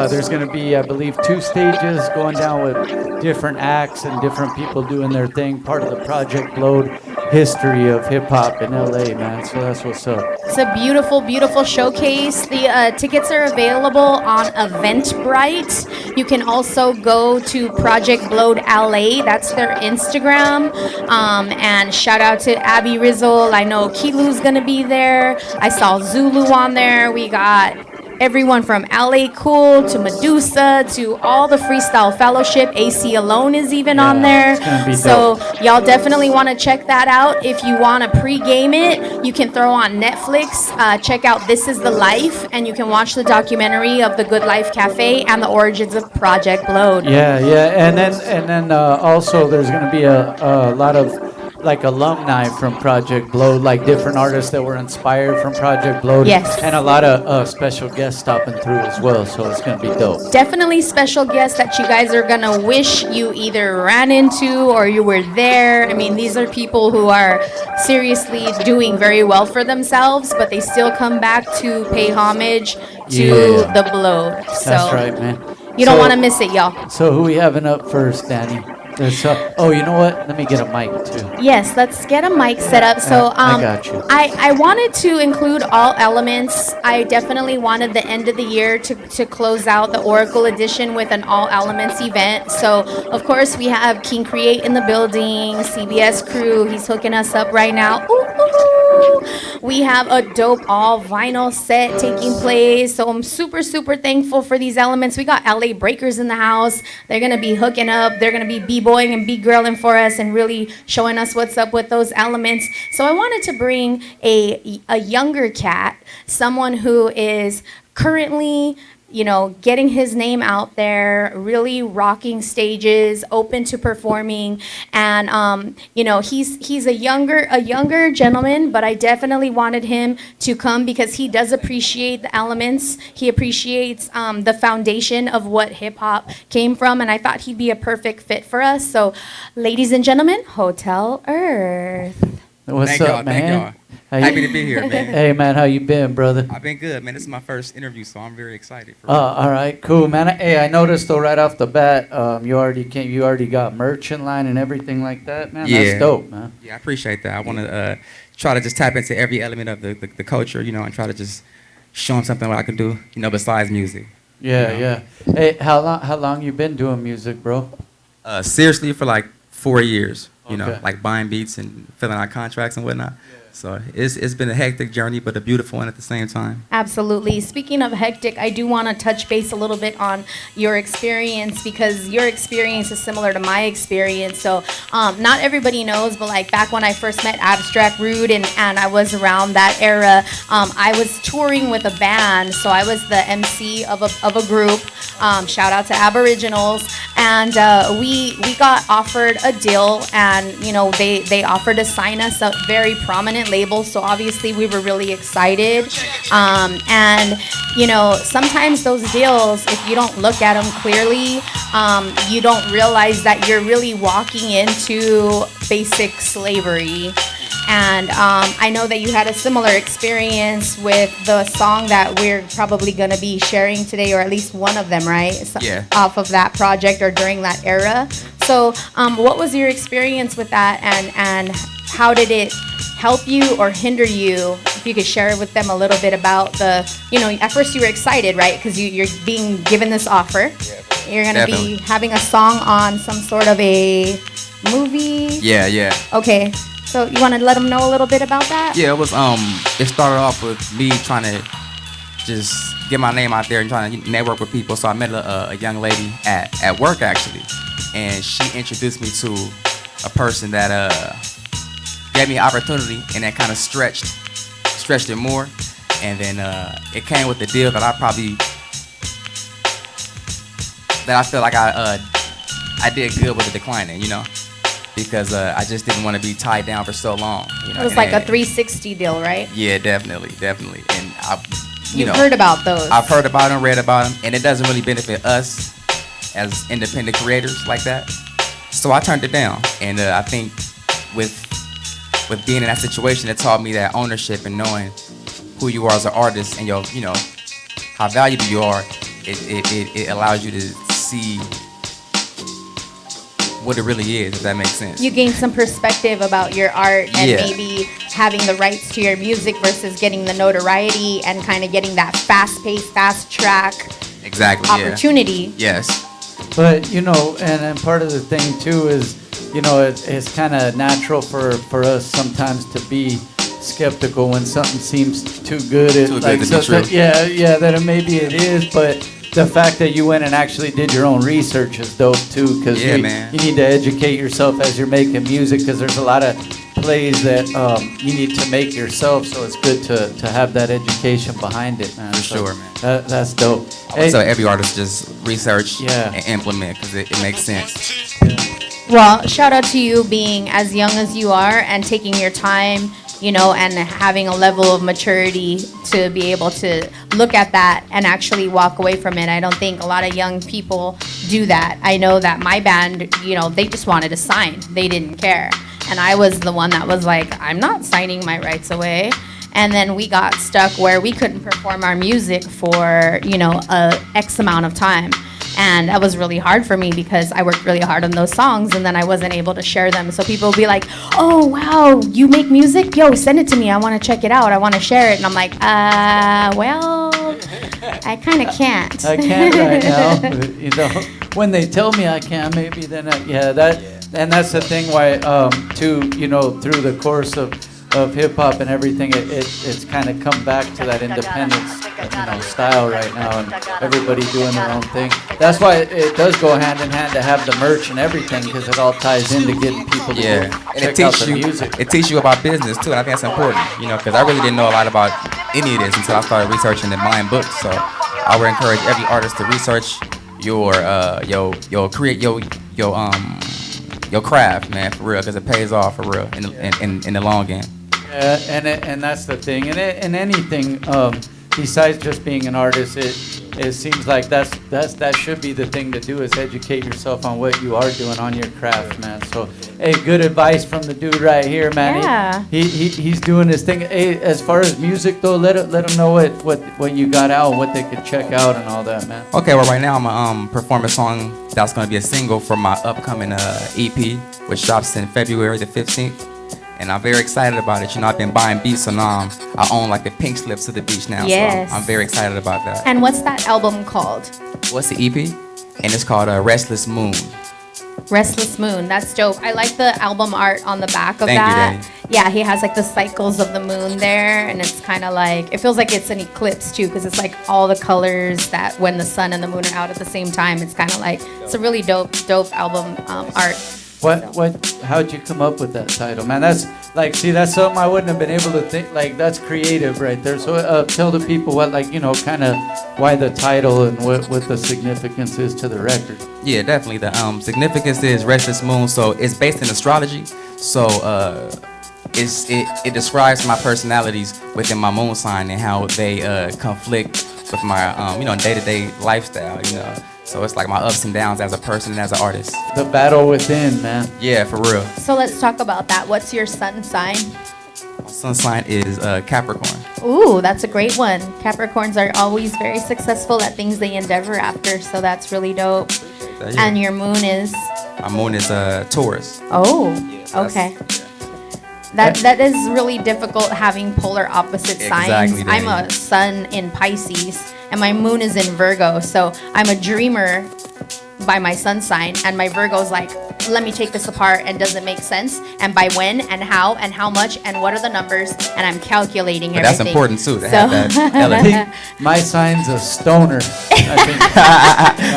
There's going to be, I believe, 2 stages going down with different acts and different people doing their thing. Part of the Project Blowed history of hip-hop in LA, man. So that's what's up. It's a beautiful, beautiful showcase. The tickets are available on Eventbrite. You can also go to Project Blowed LA. That's their Instagram. And shout out to Abby Rizzle. I know Kilu's going to be there. I saw Zulu on there. We got everyone from LA Cool to Medusa to all the Freestyle Fellowship. AC Alone is even on there. So y'all definitely want to check that out. If you want to pre-game it, you can throw on Netflix. Check out This Is the Life, and you can watch the documentary of the Good Life Cafe and the origins of Project Blowed. Yeah, and then also there's going to be a lot of like alumni from Project Blowed, like different artists that were inspired from Project Blowed. Yes. And a lot of special guests stopping through as well, so it's going to be dope. Definitely special guests that you guys are going to wish you either ran into or you were there. I mean, these are people who are seriously doing very well for themselves, but they still come back to pay homage to the Blowed. So that's right, man. You don't want to miss it, y'all. So who we having up first, Dani? Oh, you know what? Let me get a mic too. Yes, let's get a mic set up. So I got you. I wanted to include all elements. I definitely wanted the end of the year to close out the Oracle edition with an all elements event. So of course we have King Cre8 in the building, CBS crew. He's hooking us up right now. Ooh, ooh. We have a dope all vinyl set taking place. So I'm super, super thankful for these elements. We got LA Breakers in the house. They're gonna be hooking up. They're gonna be b-boying and b-girling for us and really showing us what's up with those elements. So I wanted to bring a younger cat, someone who is currently getting his name out there, really rocking stages, open to performing, and he's a younger gentleman, but I definitely wanted him to come because he does appreciate the elements. He appreciates the foundation of what hip hop came from, and I thought he'd be a perfect fit for us. So, ladies and gentlemen, Hotel Earth. What's up, man? Thank y'all. Happy to be here, man. Hey, man, how you been, brother? I've been good, man. This is my first interview, so I'm very excited. All right, cool, man. Hey, I noticed though right off the bat, you already got merch in line and everything like that, man. Yeah. That's dope, man. Yeah, I appreciate that. I want to try to just tap into every element of the culture, and try to just show them something what I can do, besides music. Yeah, yeah. Hey, how long you been doing music, bro? Seriously, for like 4 years. Okay. Like buying beats and filling out contracts and whatnot. So it's been a hectic journey, but a beautiful one at the same time. Absolutely. Speaking of hectic, I do want to touch base a little bit on your experience because your experience is similar to my experience. So not everybody knows, but like back when I first met Abstract Rude and I was around that era, I was touring with a band. So I was the MC of a group. Shout out to Aboriginals. And we got offered a deal, and they offered to sign us a very prominent label, so obviously we were really excited. And sometimes those deals, if you don't look at them clearly, you don't realize that you're really walking into basic slavery. And I know that you had a similar experience with the song that we're probably going to be sharing today, or at least one of them, right? Yeah. Off of that project or during that era. So what was your experience with that, and how did it help you or hinder you? If you could share with them a little bit about the, at first you were excited, right? Because you're being given this offer. Yeah, you're going to be having a song on some sort of a movie. Yeah. Okay. So you want to let them know a little bit about that? Yeah, it started off with me trying to just get my name out there and trying to network with people. So I met a young lady at work, actually. And she introduced me to a person that gave me an opportunity, and that kind of stretched it more. And then it came with the deal that I feel like I did good with the declining, because I just didn't want to be tied down for so long. It was like a 360 deal, right? Yeah, definitely. And You've heard about those. I've heard about them, read about them, and it doesn't really benefit us as independent creators like that. So I turned it down, and I think with being in that situation, it taught me that ownership and knowing who you are as an artist and how valuable you are. It allows you to see what it really is, if that makes sense. You gain some perspective about your art and maybe having the rights to your music versus getting the notoriety and kind of getting that fast-paced, fast-track opportunity. Yeah. Yes. But, and part of the thing, too, is, it's kind of natural for us sometimes to be skeptical when something seems too good. That maybe it is, but the fact that you went and actually did your own research is dope too, because you need to educate yourself as you're making music, because there's a lot of plays that you need to make yourself, so it's good to have that education behind it, man. For sure, man. That's dope. So every artist just research and implement, because it makes sense. Well, shout out to you being as young as you are and taking your time, and having a level of maturity to be able to look at that and actually walk away from it. I don't think a lot of young people do that. I know that my band, they just wanted to sign. They didn't care. And I was the one that was like, I'm not signing my rights away. And then we got stuck where we couldn't perform our music for, a X amount of time. And that was really hard for me because I worked really hard on those songs, and then I wasn't able to share them. So people would be like, oh, wow, you make music? Yo, send it to me. I want to check it out. I want to share it. And I'm like, well, I kind of can't. I can't right now. When they tell me I can, maybe then, and that's the thing why, too, through the course of hip-hop and everything, it's kind of come back to that independence style right now, and everybody doing their own thing. That's why it does go hand in hand to have the merch and everything, because it all ties into getting people to check out the music. It teaches you about business too, and I think that's important, because I really didn't know a lot about any of this until I started researching and buying books. So I would encourage every artist to research your craft, man, for real, because it pays off for real in the long game. Yeah, and that's the thing. And anything besides just being an artist, it seems like that should be the thing to do, is educate yourself on what you are doing on your craft, man. So, hey, good advice from the dude right here, man. Yeah. He's doing his thing. Hey, as far as music though, let them know what you got out, what they could check out, and all that, man. Okay, well, right now I'm gonna perform a song that's gonna be a single for my upcoming EP, which drops in February the 15th. And I'm very excited about it. You know, I've been buying beats, so now I own like the pink slips to the beach now. Yes. So I'm very excited about that. And what's that album called? What's the EP? And it's called Restless Moon. Restless Moon. That's dope. I like the album art on the back of Thank that. you, Dani. Yeah, he has like the cycles of the moon there, and it's kind of like, it feels like it's an eclipse too, because it's like all the colors that when the sun and the moon are out at the same time. It's kind of like, it's a really dope album art. How'd you come up with that title, man? That's like, see, that's something I wouldn't have been able to think. Like, that's creative right there. So tell the people what, like, you know, kind of why the title and what the significance is to the record. Yeah, definitely. The significance is Restless Moon. So it's based in astrology. So it describes my personalities within my moon sign and how they conflict with my day-to-day lifestyle. You know. So it's like my ups and downs as a person and as an artist. The battle within, man. Yeah, for real. So let's talk about that. What's your sun sign? My sun sign is Capricorn. Ooh, that's a great one. Capricorns are always very successful at things they endeavor after, so that's really dope. Yeah. And your moon is? My moon is Taurus. Oh, okay. That is really difficult having polar opposite signs. Exactly, I'm a sun in Pisces and my moon is in Virgo, so I'm a dreamer by my sun sign, and my Virgo's like, let me take this apart, and does it make sense, and by when and how much and what are the numbers, and I'm calculating But everything. that's important too, to have that I element. think my sign's a stoner. I think.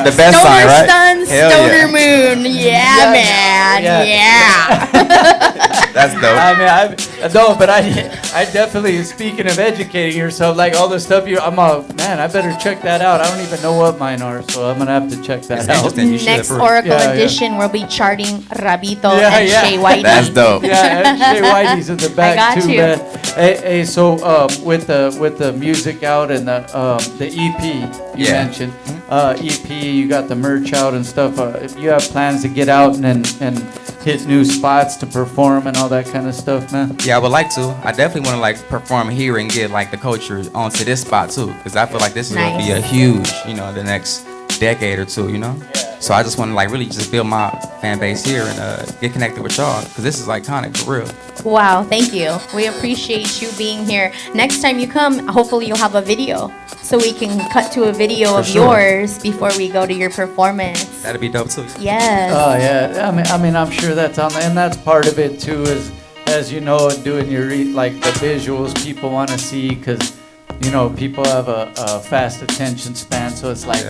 The best Stoner sign, right? sun, Hell stoner yeah. moon. Yeah, man. Yeah. That's dope. I mean, I definitely, speaking of educating yourself, like all the stuff man, I better check that out. I don't even know what mine are, so I'm gonna have to check that out. Next Oracle edition, we'll be charting Rabito and Shaye Whitey. That's dope. Yeah, and Shaye Whitey's in the back got too, you. man. Hey, so with the music out and the EP you mentioned, EP, you got the merch out and stuff. If you have plans to get out and hit new spots to perform and all that kind of stuff, man. Yeah, I would like to. I definitely want to like perform here and get like the culture onto this spot too, because I feel like this is gonna be a huge, the next decade or two, So I just want to like really just build my fan base here and get connected with y'all, because this is iconic for real. Wow, thank you. We appreciate you being here. Next time you come, hopefully you'll have a video, so we can cut to a video of yours before we go to your performance. That'd be dope too. Yes. Oh yeah, I mean, I'm sure that's on there, and that's part of it too. Is, as you know, doing your like the visuals people want to see, because people have a fast attention span, so it's like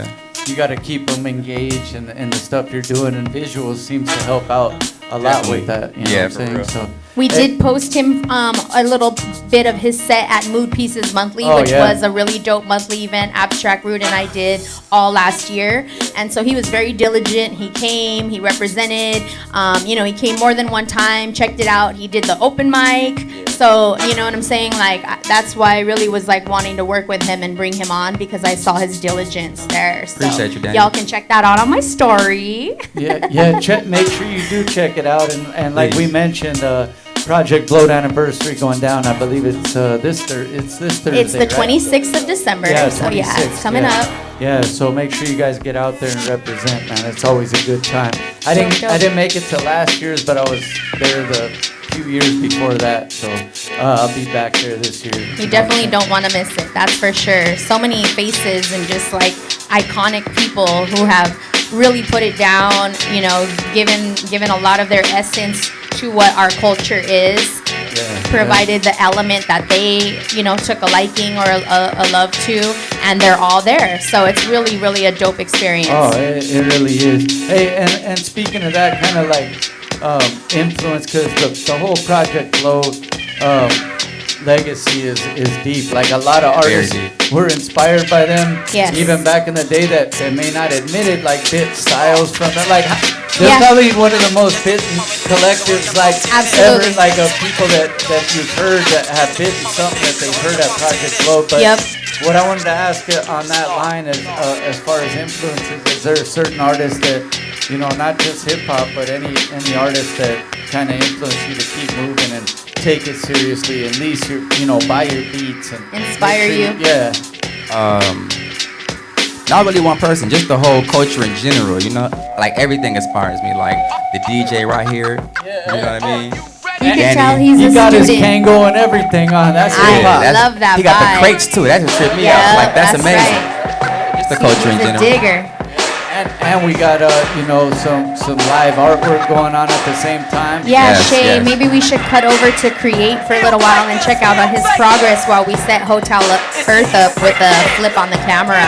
you got to keep them engaged in the stuff you're doing, and visuals seems to help out a lot with that. You know what I'm saying? real. So. We did post him a little bit of his set at Mood Pieces Monthly, which was a really dope monthly event Abstract Rude and I did all last year. And so he was very diligent. He came, he represented, he came more than one time, checked it out. He did the open mic. So, you know what I'm saying? Like, that's why I really was like wanting to work with him and bring him on, because I saw his diligence there. So Appreciate you, Dani. y'all can check that out on my story. Make sure you do check it out. And like we mentioned, Project Bloat anniversary going down. I believe it's this Thursday. It's the 26th of December. Yeah, so yeah, it's coming up. Yeah, so make sure you guys get out there and represent, man. It's always a good time. I didn't make it to last year's, but I was there the few years before that, so I'll be back there this year. You definitely don't want to miss it, that's for sure. So many faces and just like iconic people who have really put it down, given a lot of their essence to what our culture is. Provided the element that they, took a liking or a love to, and they're all there. So it's really, really a dope experience. Oh, it really is. Hey, and speaking of that kind of like influence, because the whole Project Bloat, legacy is deep. Like a lot of artists were inspired by them. Yes. Even back in the day that they may not admit it, like bit styles from them. Like they're probably one of the most bitten collectives like ever. Like of people that you've heard that have bitten something that they've heard at Project Flow. But what I wanted to ask you on that line is, as far as influences, is there a certain artist that, you know, not just hip hop, but any artist that kind of influenced you to keep moving and take it seriously, at least you know, buy your beats and inspire you? Yeah. Not really one person, just the whole culture in general. You know, like everything inspires me. Like the DJ right here. You know what I mean? You can Dani. tell he's he a got student. his Kango and everything on. That's I hip-hop. love that He got the vibe. crates too. That just tripped me out. Like that's amazing. Right. Just the culture in He's a general. digger. And we got you know, some live artwork going on at the same time. Yeah, Shaye, maybe we should cut over to Cre8 for a little while and check out his progress while we set Hotel Earth up with a flip on the camera.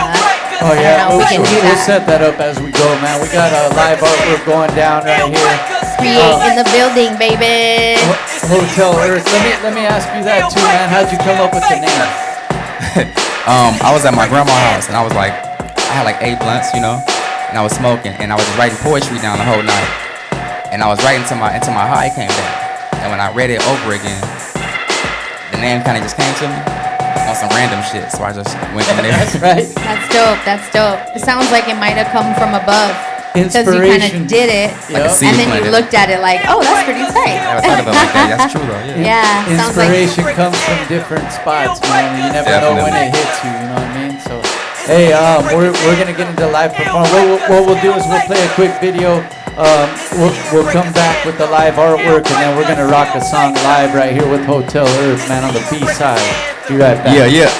Oh yeah, we can do we'll that. set that up as we go, man. We got live artwork going down right here. Cre8 in the building, baby. Hotel Earth. Let me ask you that too, man. How'd you come up with the name? I was at my grandma's house and I was like, I had like 8 blunts, you know, and I was smoking and I was just writing poetry down the whole night. And I was writing until my high came down. And when I read it over again, the name kind of just came to me on some random shit. So I just went from there. That's right. That's dope. That's dope. It sounds like it might have come from above. Because you kind of did it, Like a seed and then you planted. looked at it like, oh, that's pretty tight. I never thought of it like that. That's true though. Yeah. Yeah, sounds like Inspiration comes from different spots, man. You never know when it hits you. You know what I mean? So, hey, we're gonna get into live performance. What we'll do is we'll play a quick video. We'll come back with the live artwork, and then we're gonna rock a song live right here with Hotel Earth, man, on the B side. Be right back. Yeah.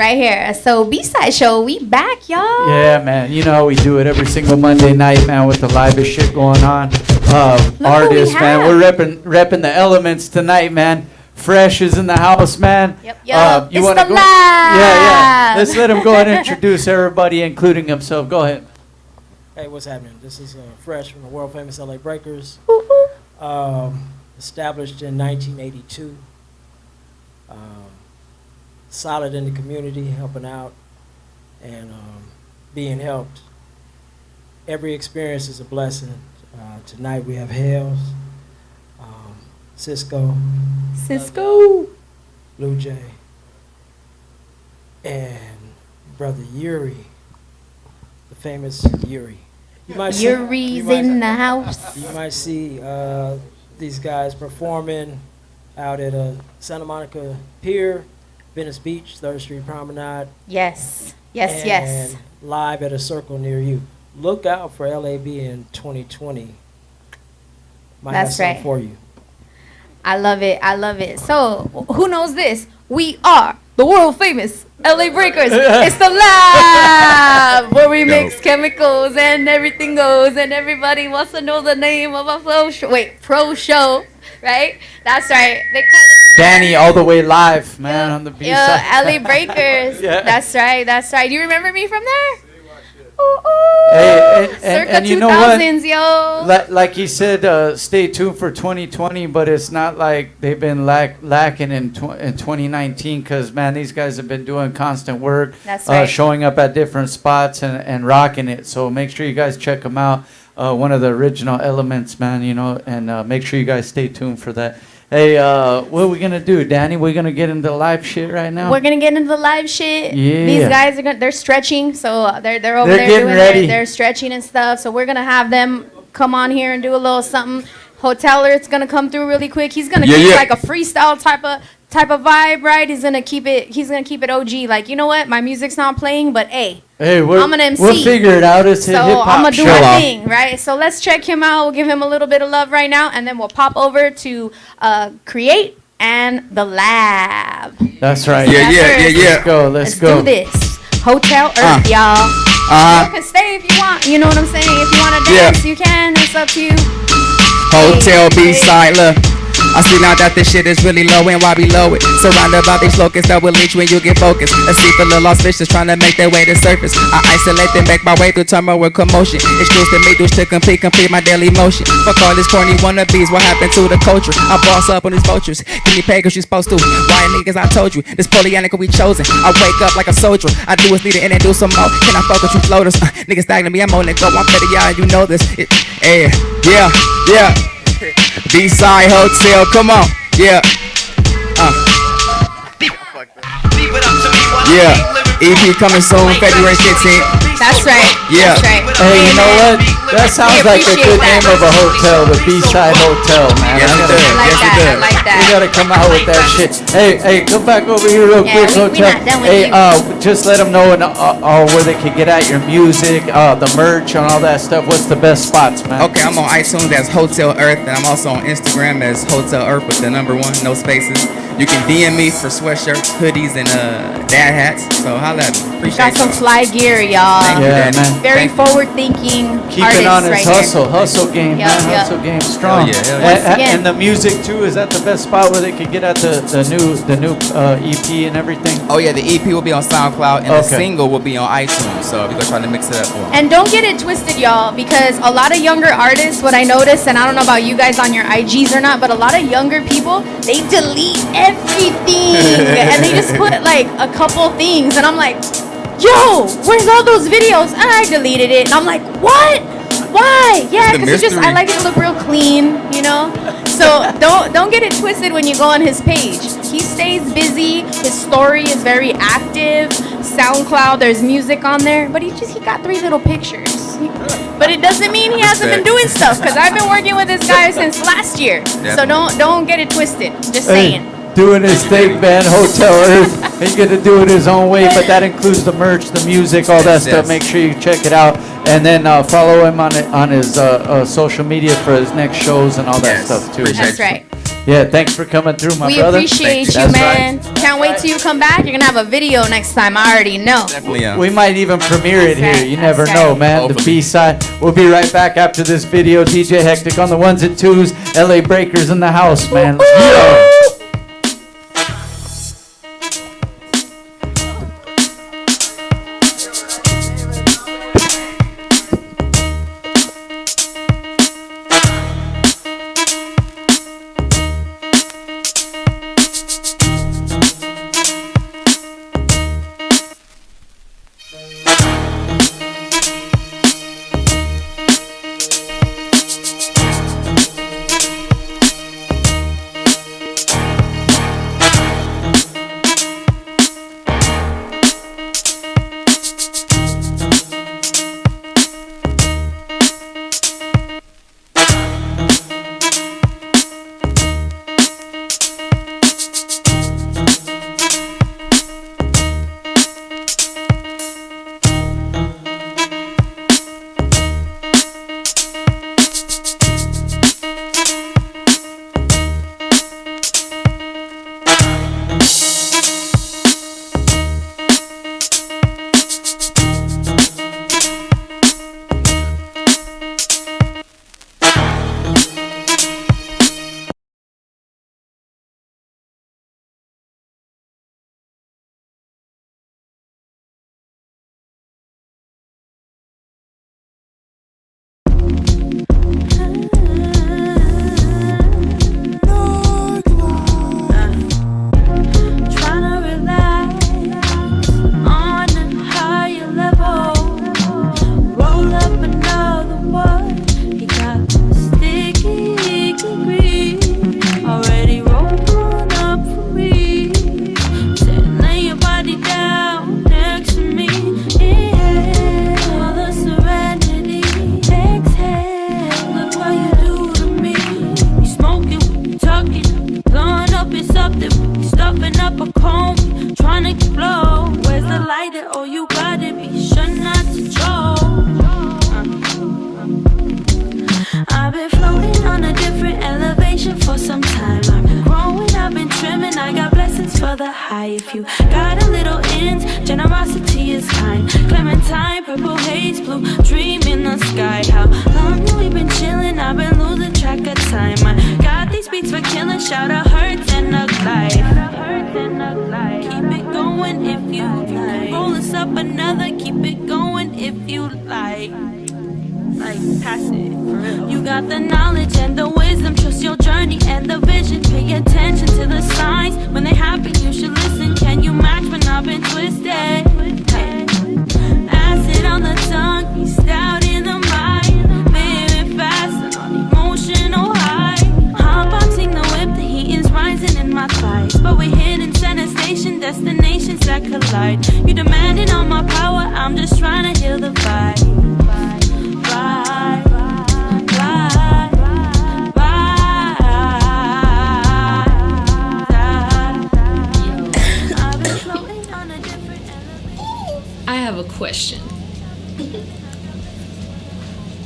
right here. So B-side show, we back, y'all. Yeah, man. You know how we do it every single Monday night, man, with the livest shit going on. Artists, man. We're repping the elements tonight, man. Fresh is in the house, man. Yep. You It's wanna the go? live. Yeah. Let's let him go and introduce everybody, including himself. Go ahead. Hey, what's happening? This is Fresh from the world famous LA Breakers. Established in 1982. Solid in the community, helping out and being helped. Every experience is a blessing. Tonight we have Hales, Cisco, Blue Jay, and brother Yuri, the famous Yuri. Yuri's in the house. You might see these guys performing out at Santa Monica Pier, Venice Beach, 3rd Street Promenade. Yes. And live at a circle near you. Look out for LAB in 2020. Might have something for you. I love it. So, who knows this? We are the world famous LA Breakers. It's the lab where we mix chemicals and everything goes, and everybody wants to know the name of a pro show, right? That's right. They call it Dani, all the way live, man, on the B-side. LA Breakers. Yeah. That's right. Do you remember me from there? Hey, Circa and you know what? 2000s, yo. Like he said, stay tuned for 2020, but it's not like they've been lacking in 2019 because, man, these guys have been doing constant work. That's right. Showing up at different spots and rocking it. So make sure you guys check them out. One of the original elements, man, you know, and make sure you guys stay tuned for that. Hey, what are we gonna do, Dani? We're gonna get into live shit right now. We're gonna get into the live shit. Yeah. These guys are they're stretching, so they're over there getting doing ready. they're stretching and stuff. So we're gonna have them come on here and do a little something. Hoteler's gonna come through really quick. He's gonna keep like a freestyle type of vibe, right? He's gonna keep it OG. Like, you know what? My music's not playing, but hey, I'm gonna MC. We'll figure it out. It's a so hip-hop I'm gonna do show. my thing, right? So let's check him out. We'll give him a little bit of love right now, and then we'll pop over to Cre8 and the lab. That's right. Yeah. Let's go. Do this. Hotel Earth, y'all. You can stay if you want. You know what I'm saying? If you want to dance, you can. It's up to you. Hotel B-side, look. I see now that this shit is really low and why below it. Surrounded by these locusts that will leech when you get focused. A sea full of lost fishes trying to make their way to surface. I isolate them, make my way through turmoil with commotion. Excuse to me, douche to complete my daily motion. Fuck all these corny wannabes, what happened to the culture? I boss up on these vultures. Give me pay cause you supposed to. Why niggas, I told you, this polyanic we chosen. I wake up like a soldier. I do what's needed and then do some more. Can I fuck with you floaters? Niggas stagnant me, I'm on it, go. I'm better, y'all, you know this. Yeah. B-side Hotel, come on, yeah. EP coming soon, February 15th. That's right. Yeah. That's right. Hey, you know what? That sounds like a good name of a hotel, the B-side Hotel, man. Yes, it does. I like that. We gotta come out with that shit. Hey, come back over here real quick, Hotel. Hey, just let them know where they can get at your music, the merch, and all that stuff. What's the best spots, man? Okay, I'm on iTunes as Hotel Earth, and I'm also on Instagram as Hotel Earth with the #1, no spaces. You can DM me for sweatshirts, hoodies, and dad hats. So holla at me. Appreciate Got some fly gear, y'all. Yeah, man. Very forward-thinking Keeping on his artists right hustle game, Yep, man. yep. Hustle game strong. Hell yeah. And the music too. Is that the best spot where they could get at the new EP and everything? Oh yeah, the EP will be on SoundCloud and the single will be on iTunes. So we're gonna try to mix it up for 'em. And don't get it twisted, y'all, because a lot of younger artists, what I noticed, and I don't know about you guys on your IGs or not, but a lot of younger people, they delete everything and they just put like a couple things, and I'm like, yo, where's all those videos? I deleted it, and I'm like, what? Why? Yeah, because I like it to look real clean, you know. So don't get it twisted when you go on his page. He stays busy. His story is very active. SoundCloud, there's music on there, but he got 3 little pictures. But it doesn't mean he hasn't been doing stuff, because I've been working with this guy since last year. So don't get it twisted. Just saying. Doing his thing, man. Hotel Earth. He's gonna do it his own way, but that includes the merch, the music, all that stuff. Make sure you check it out, and then follow him on his social media for his next shows and all that stuff too. That's right. Yeah, thanks for coming through, my We brother. appreciate you, That's man. right. Can't wait till you come back. You're gonna have a video next time. I already know. Definitely, yeah. We might even premiere it That's here. right, You that's never right. know, man. The B-side. We'll be right back after this video. DJ Hectik on the ones and twos. LA Breakers in the house, man. Let's go.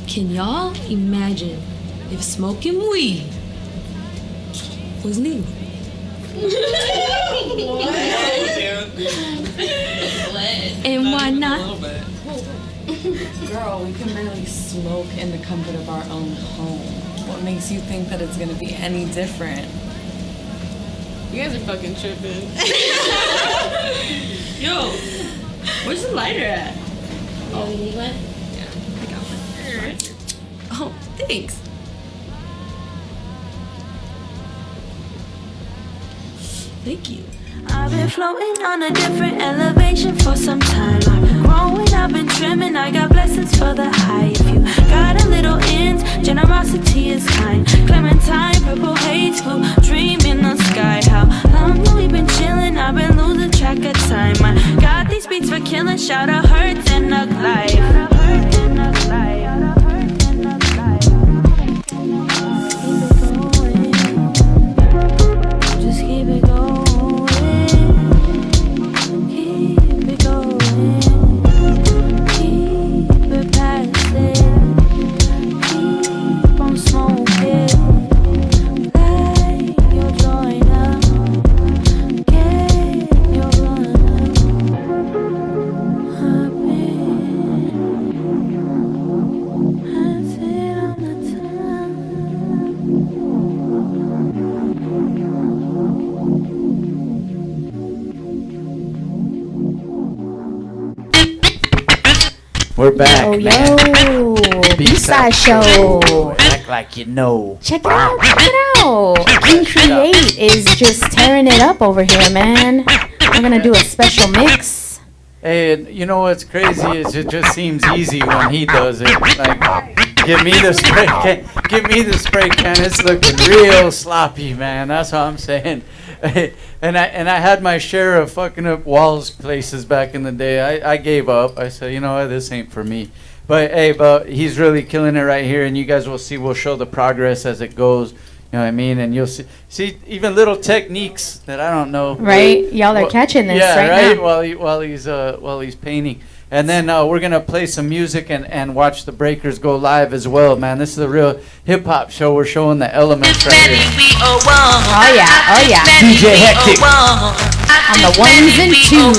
Can y'all imagine if smoking weed was legal? And why not? Girl, we can barely smoke in the comfort of our own home. What makes you think that it's gonna be any different? You guys are fucking tripping. Yo, where's the lighter at? Oh, you need one? Yeah, I got one. Alright. Oh, thanks. Thank you. I've been floating on a different elevation for some time. I've been growing, I've been trimming, I got blessings for the high. If you got a little ends, generosity is kind. Clementine, purple haze, blue dream in the sky. How long have we been chilling? I've been losing track of time. I got these beats for killing, shout out hurts and nug life. Just keep it going. We're back, man. B-side show. Act like you know. Check it out, check it out. Cre8 is just tearing it up over here, man. We're gonna do a special mix. Hey, and you know what's crazy is it just seems easy when he does it. Like, give me the spray can. Give me the spray can. It's looking real sloppy, man. That's what I'm saying. And I had my share of fucking up walls places back in the day. I gave up. I said, you know what, this ain't for me. But hey, but he's really killing it right here, and you guys will see. We'll show the progress as it goes. You know what I mean? And you'll see even little techniques that I don't know. Right, y'all are catching this right now. While he's painting. And then we're gonna play some music and watch the breakers go live as well, man. This is a real hip hop show. We're showing the elements right here. Oh yeah. DJ Hectik on the ones and twos.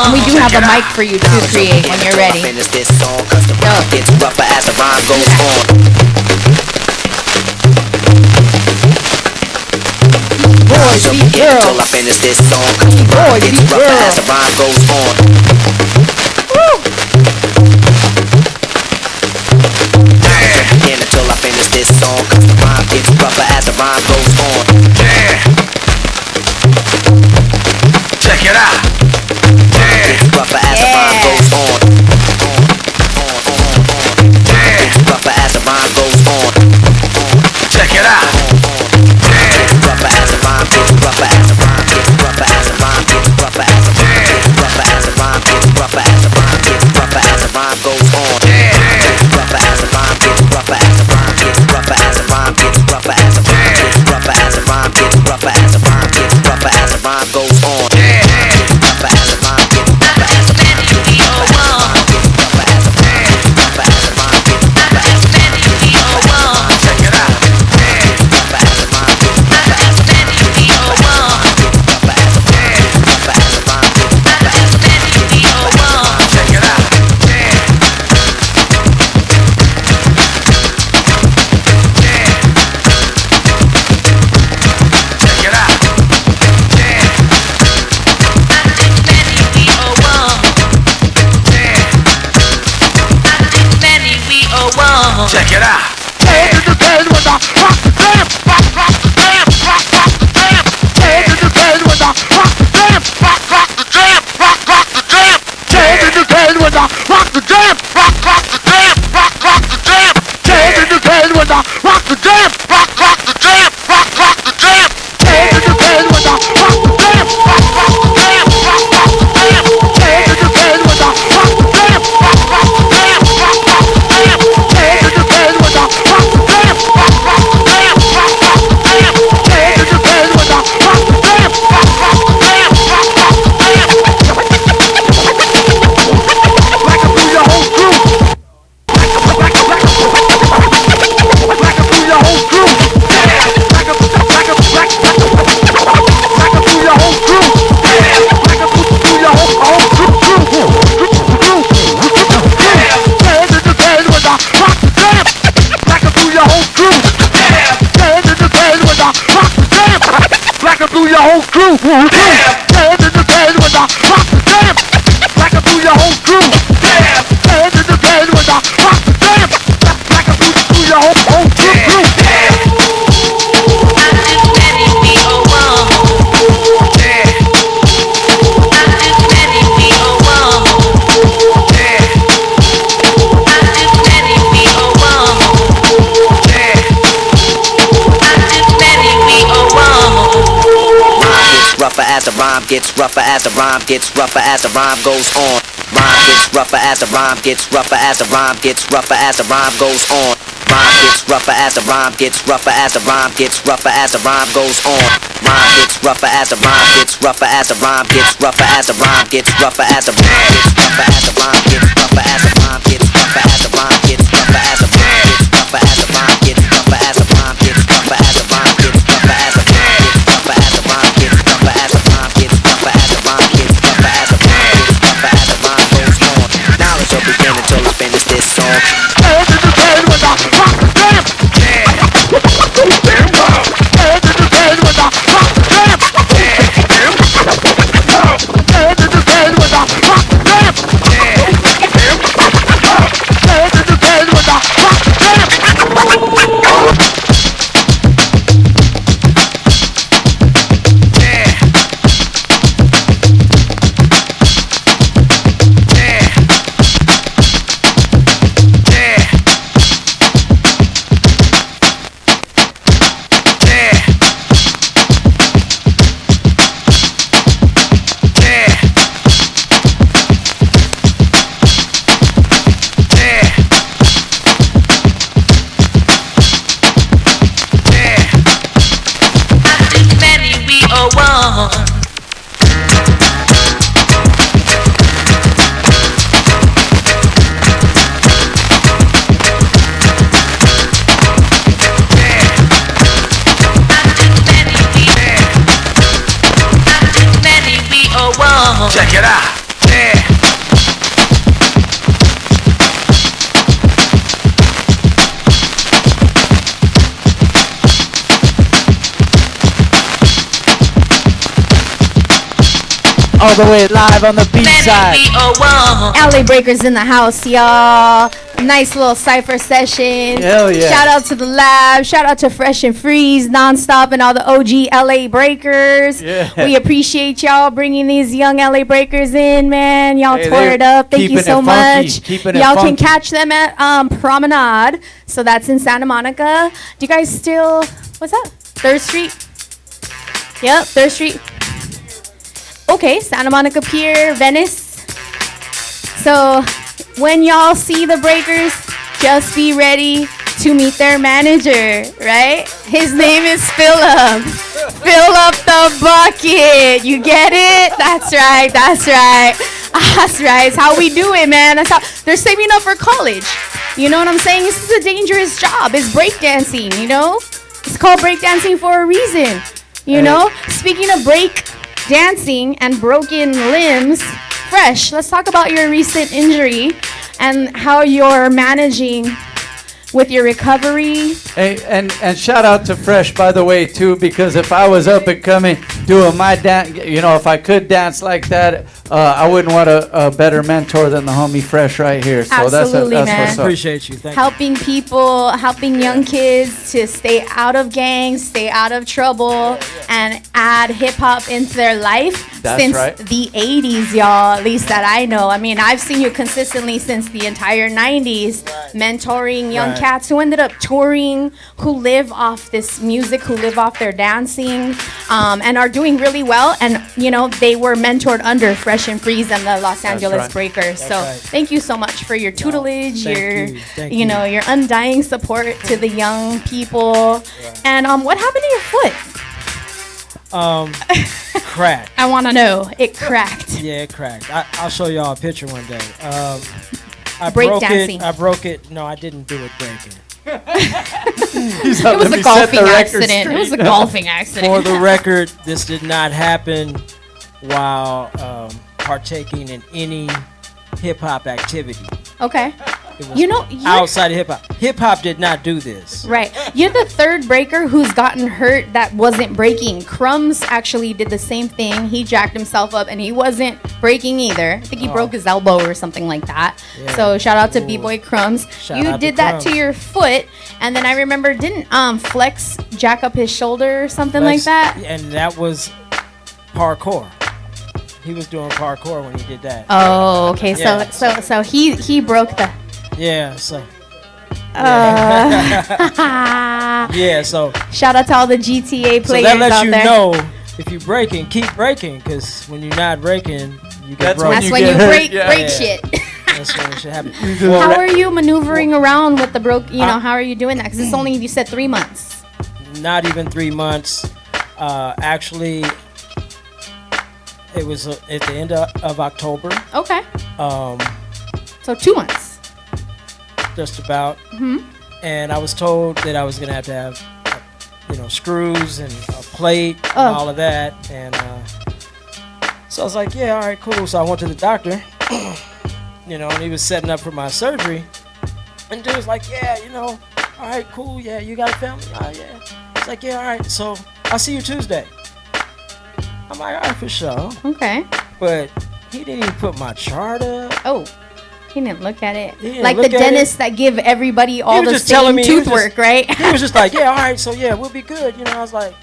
And we do have a mic for you to Cre8 when you're ready. Boys be girls. Till I finish this song, cause the rhyme gets rougher as the rhyme goes on. Again until I finish this song, cause the rhyme gets rougher as the rhyme goes on. Check it out. It's rougher as the rhyme goes on. It's rougher as the rhyme goes on. Check it out. Rougher as a rhyme, gets rougher as a rhyme, gets rougher as a rhyme, gets rougher as a rhyme, gets rougher as a rhyme, gets rougher as a rhyme, gets rougher as a rhyme goes on. Rougher as a rhyme, gets rougher as a rhyme, gets rougher as a rhyme, gets rougher as a rhyme, gets rougher as a rhyme, gets rougher as a rhyme, gets rougher as a rhyme goes on. Rougher as a rhyme, gets rougher as a rhyme, gets rougher as a rhyme, gets rougher as a rhyme, gets rougher as a rhyme, gets rougher as a rhyme. Check it out. Rougher as a rhyme, gets rougher as a rhyme. Check it out. Gets rougher as the rhyme, gets rougher as the rhyme goes on. Rhyme gets rougher as the rhyme, gets rougher as the rhyme, gets rougher as the rhyme goes on. Rhyme gets rougher as the rhyme, gets rougher as the rhyme, gets rougher as the rhyme goes on. Rhyme gets rougher as the rhyme, gets rougher as the rhyme, gets rougher as the rhyme, gets rougher as the rhyme, gets rougher as the rhyme, gets rougher as the rhyme, gets rougher as the rhyme, gets rougher as the rhyme, gets rougher as the rhyme, gets rougher as the rhyme, gets rougher as the rhyme, gets rougher as the rhyme, gets rougher as the rhyme, gets rougher as the rhyme, gets rougher as the rhyme, gets rougher as the rhyme, gets rougher as the rhyme goes on. Knowledge will begin until I finish this song. Check it out. Yeah. All the way live on the beat side. LA Breakers in the house, y'all. Nice little cypher session. Hell yeah. Shout out to the lab. Shout out to Fresh and Freeze, Nonstop, and all the OG LA Breakers. Yeah. We appreciate y'all bringing these young LA Breakers in, man. Y'all Hey, tore they're it up. Thank you keeping so it funky, much. keeping it Y'all can funky. catch them at Promenade. So that's in Santa Monica. Do you guys still, what's that? 3rd Street? Yep, 3rd Street. Okay, Santa Monica Pier, Venice. So when y'all see the Breakers, just be ready to meet their manager, right? His name is Phillip. Fill up the bucket. You get it? That's right. That's right. That's right. It's how we do it, man. That's how they're saving up for college. You know what I'm saying? This is a dangerous job. It's breakdancing, you know? It's called breakdancing for a reason. You know? Speaking of break dancing and broken limbs, Fresh, let's talk about your recent injury and how you're managing with your recovery. Hey, and shout out to Fresh, by the way, too, because if I was up and coming doing my dance, you know, if I could dance like that, I wouldn't want a better mentor than the homie Fresh right here. So Absolutely, that's man. what's up. Appreciate you. Thank you. Helping people, helping young kids to stay out of gangs, stay out of trouble, and add hip hop into their life That's since right. the 80s, y'all, at least that I know. I mean, I've seen you consistently since the entire 90s, mentoring young Right. cats who ended up touring, who live off this music, who live off their dancing, and are doing really well. And, you know, they were mentored under Fresh and Freeze and the Los Angeles right. Breakers. So right. thank you so much for your tutelage, thank your, you. Thank you you. know, your undying support to the young people. And what happened to your foot? Crack. I want to know. It cracked. Yeah, it cracked. I'll show y'all a picture one day. I Break broke dancing. it. I broke it. No, I didn't do it breaking. He's It was let a me set golfing the record accident. It straight. was a golfing accident. For the record, this did not happen while partaking in any hip hop activity. Okay. It was You know, you're, outside of hip hop. Hip hop did not do this. right. You're the third breaker who's gotten hurt that wasn't breaking. Crumbs actually did the same thing. He jacked himself up and he wasn't breaking either. I think he broke his elbow or something like that. Yeah. So shout out to Ooh. B-Boy Crumbs. Shout You out to did that to Crumbs. your foot, and then I remember didn't Flex jack up his shoulder or something like that? And that was parkour. He was doing parkour when he did that. Oh, okay. Yeah. So he broke the. Yeah, so. Uh, Yeah, so. Shout out to all the GTA So players that lets out you there. know if you're breaking, keep breaking, because when you're not breaking, you get That's broke. That's when you get hurt, break yeah. break Yeah. shit. That's when it should happen. How are you maneuvering around with the broke? You know, how are you doing that? Because it's only, you said 3 months. Not even 3 months. Actually, it was at the end of October. Okay. Um, So 2 months. just about. Hmm. And I was told that I was gonna have to have, screws and a plate and Oh. all of that. And so I was like, yeah, all right, cool. So I went to the doctor, and he was setting up for my surgery. And dude was like, yeah, all right, cool. Yeah, you got a family? Oh, yeah. It's like, yeah, all right. So I'll see you Tuesday. I'm like, all right, for sure. Okay. But he didn't even put my chart up. Oh. He didn't look at it. He didn't Like the look at dentists that give everybody all was the just telling same me, tooth work, right? He was just like, yeah, all right, so yeah, we'll be good. I was like,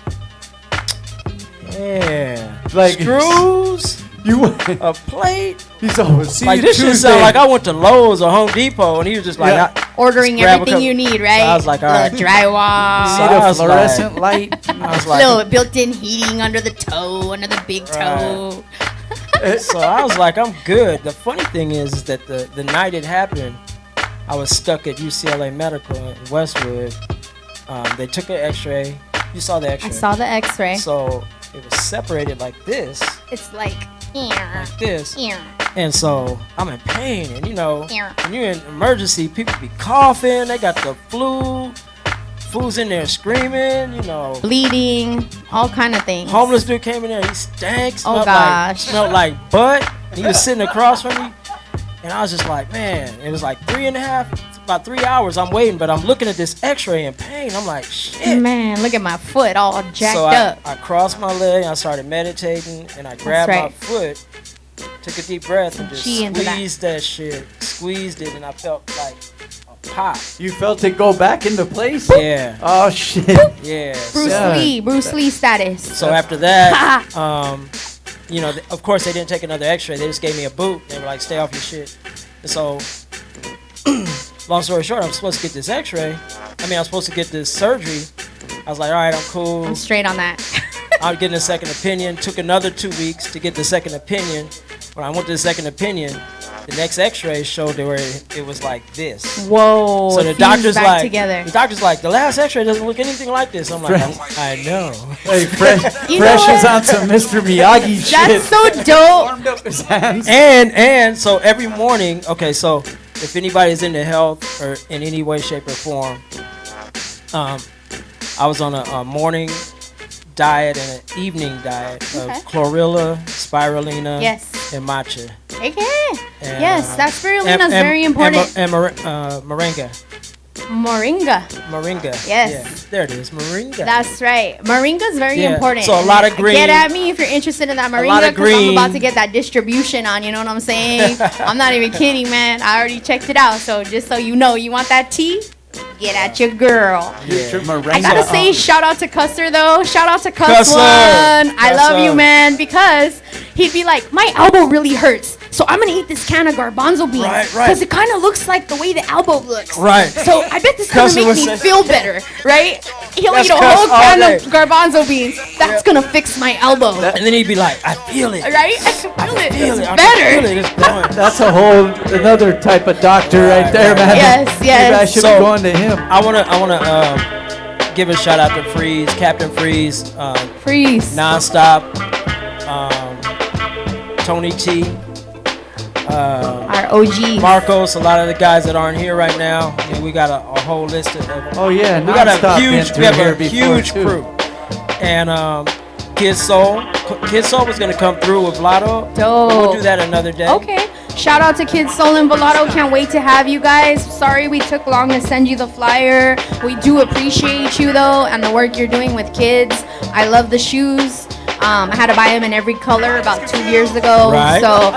yeah. Like screws, you a plate. He's always see Like you this shit Tuesday. sound like I went to Lowe's or Home Depot, and he was just like, Yeah. Ordering grab a everything couple- you need, right? So I was like, all right. Little drywall. So Need I a was fluorescent like- light. I was like, Little built-in heating under the toe, under the big toe. so I was like, I'm good. The funny thing is that the night it happened, I was stuck at UCLA Medical in Westwood. They took an X-ray. You saw the I X-ray. saw the X-ray. So it was separated like this. It's like this. And so I'm in pain, and you know, when you're in emergency, people be coughing. They got the flu. Fools in there screaming, you know, bleeding, all kind of things. Homeless dude came in there. He stank. Smelled like butt. And he was sitting across from me, and I was just like, man. It was like about 3 hours. I'm waiting, but I'm looking at this X-ray in pain. I'm like, shit. Man, look at my foot all jacked so up. I crossed my leg. I started meditating, and I grabbed my foot. Took a deep breath and just squeezed that shit. Squeezed it, and I felt like a pop. You felt it go back into place? Yeah. Oh shit. Yeah. Bruce Lee status. So after that, you know, of course they didn't take another X-ray. They just gave me a boot. They were like, "Stay off your shit." And so, long story short, I'm supposed to get this X-ray. I was supposed to get this surgery. I was like, "All right, I'm cool. I'm straight on that." I'm getting a second opinion. Took another 2 weeks to get the second opinion. When I went to the second opinion, the next X-ray showed where it was like this. Whoa! So the doctor's back like, together. the doctor's like, the last X-ray doesn't look anything like this. I'm like, I know. Hey, Fresh is on some Mr. Miyagi shit. That's so dope. Warmed up his hands. And so every morning, okay, so if anybody's into health or in any way, shape, or form, I was on a morning diet and an evening diet of chlorella, spirulina, and matcha. Okay. And, yes, that spirulina is very important. And moringa. Moringa. Yes. Yeah, there it is, moringa. That's right. Moringa is very important. So a lot of green. Get at me if you're interested in that moringa, because I'm about to get that distribution on. You know what I'm saying? I'm not even kidding, man. I already checked it out. So just so you know, you want that tea? Get at your girl. Yeah. I gotta say, shout out to Custer though. Shout out to Cuss One. I love you, man, because he'd be like, my elbow really hurts, so I'm gonna eat this can of garbanzo beans because it kind of looks like the way the elbow looks. Right. So I bet this is gonna make me feel better, right? He'll eat a whole can of garbanzo beans. That's gonna fix my elbow. And then he'd be like, I feel it. Right? I feel it. It's better. That's another type of doctor right there, man. Yes. Maybe I should be going to him. I wanna give a shout out to Freeze, Captain Freeze, Freeze, Nonstop, Tony T, our OG, Marcos, a lot of the guys that aren't here right now. I mean, we got a whole list of. We got a huge crew, and Kid Soul was gonna come through with Blotto. Dope. We'll do that another day. Okay. Shout out to Kid Soul and Volato. Can't wait to have you guys. Sorry we took long to send you the flyer. We do appreciate you though and the work you're doing with kids. I love the shoes. I had to buy them in every color about 2 years ago. Right. So,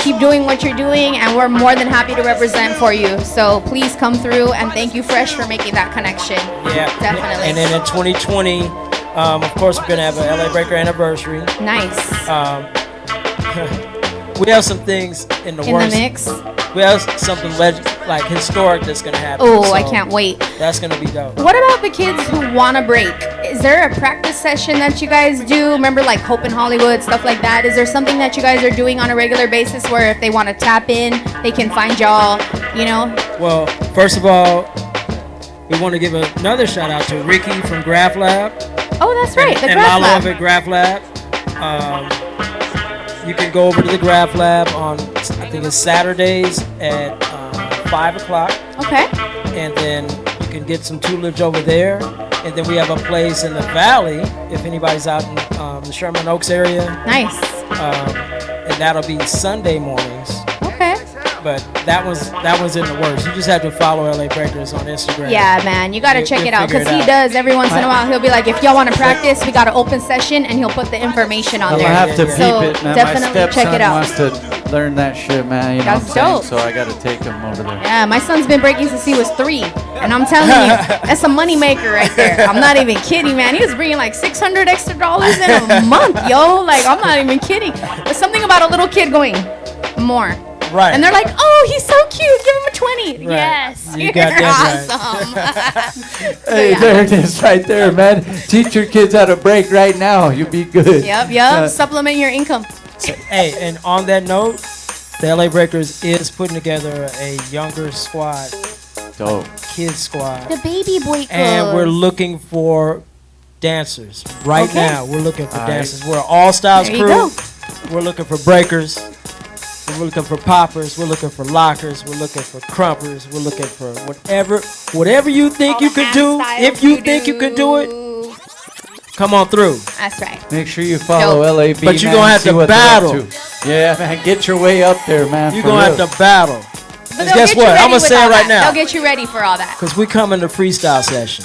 keep doing what you're doing, and we're more than happy to represent for you. So please come through, and thank you, Fresh, for making that connection. Yeah, definitely. And then in 2020, of course, we're gonna have an LA Breaker anniversary. Nice. We have some things in the works. In the mix. We have something like historic that's gonna happen. Oh, I can't wait. That's gonna be dope. What about the kids who want to break? Is there a practice session that you guys do? Remember, like Hope in Hollywood, stuff like that. Is there something that you guys are doing on a regular basis where if they want to tap in, they can find y'all? You know. Well, first of all, we want to give another shout out to Ricky from Graph Lab. Oh, that's right, the and Graph Lalo Lab. at Graph Lab. You can go over to the Graph Lab on, I think it's Saturdays at 5 o'clock. Okay. And then you can get some tutelage over there. And then we have a place in the Valley, if anybody's out in the Sherman Oaks area. Nice. And that'll be Sunday mornings. Okay. But that was in the works. You just have to follow LA Breakers on Instagram. Yeah, man, you gotta check it out because he out. does every once in a while. He'll be like, if y'all want to practice, we got an open session, and he'll put the information on there. I have to peep so it, man. definitely My check it stepson out. wants to learn that shit, man. You know That's what I'm saying? dope. So I got to take him over there. Yeah, my son's been breaking since he was 3, and I'm telling you, that's a money maker right there. I'm not even kidding, man. He was bringing like $600 extra in a month, yo. Like, I'm not even kidding. There's something about a little kid going more. Right. And they're like, oh, he's so cute. Give him a 20. Right. Yes. You got that awesome. Hey, there it is right there, man. Teach your kids how to break right now. You'll be good. Yep. Supplement your income. Hey, and on that note, the LA Breakers is putting together a younger squad. Dope. Kids squad. The baby boy club. And we're looking for dancers. Right Okay. now, we're looking for All right. dancers. We're an all-styles There you crew. go. We're looking for breakers. We're looking for poppers. We're looking for lockers. We're looking for crumpers. We're looking for whatever you think you can do. If you think you can do it, come on through. That's right. Make sure you follow LAB. But you're man, gonna have see to what they're up battle. to. Yeah, man, get your way up there, man. You're for gonna real. have to battle. But And they'll guess get you what? ready I'm gonna with say all it right that. now. They'll get you ready for all that. Cause we come in the freestyle session.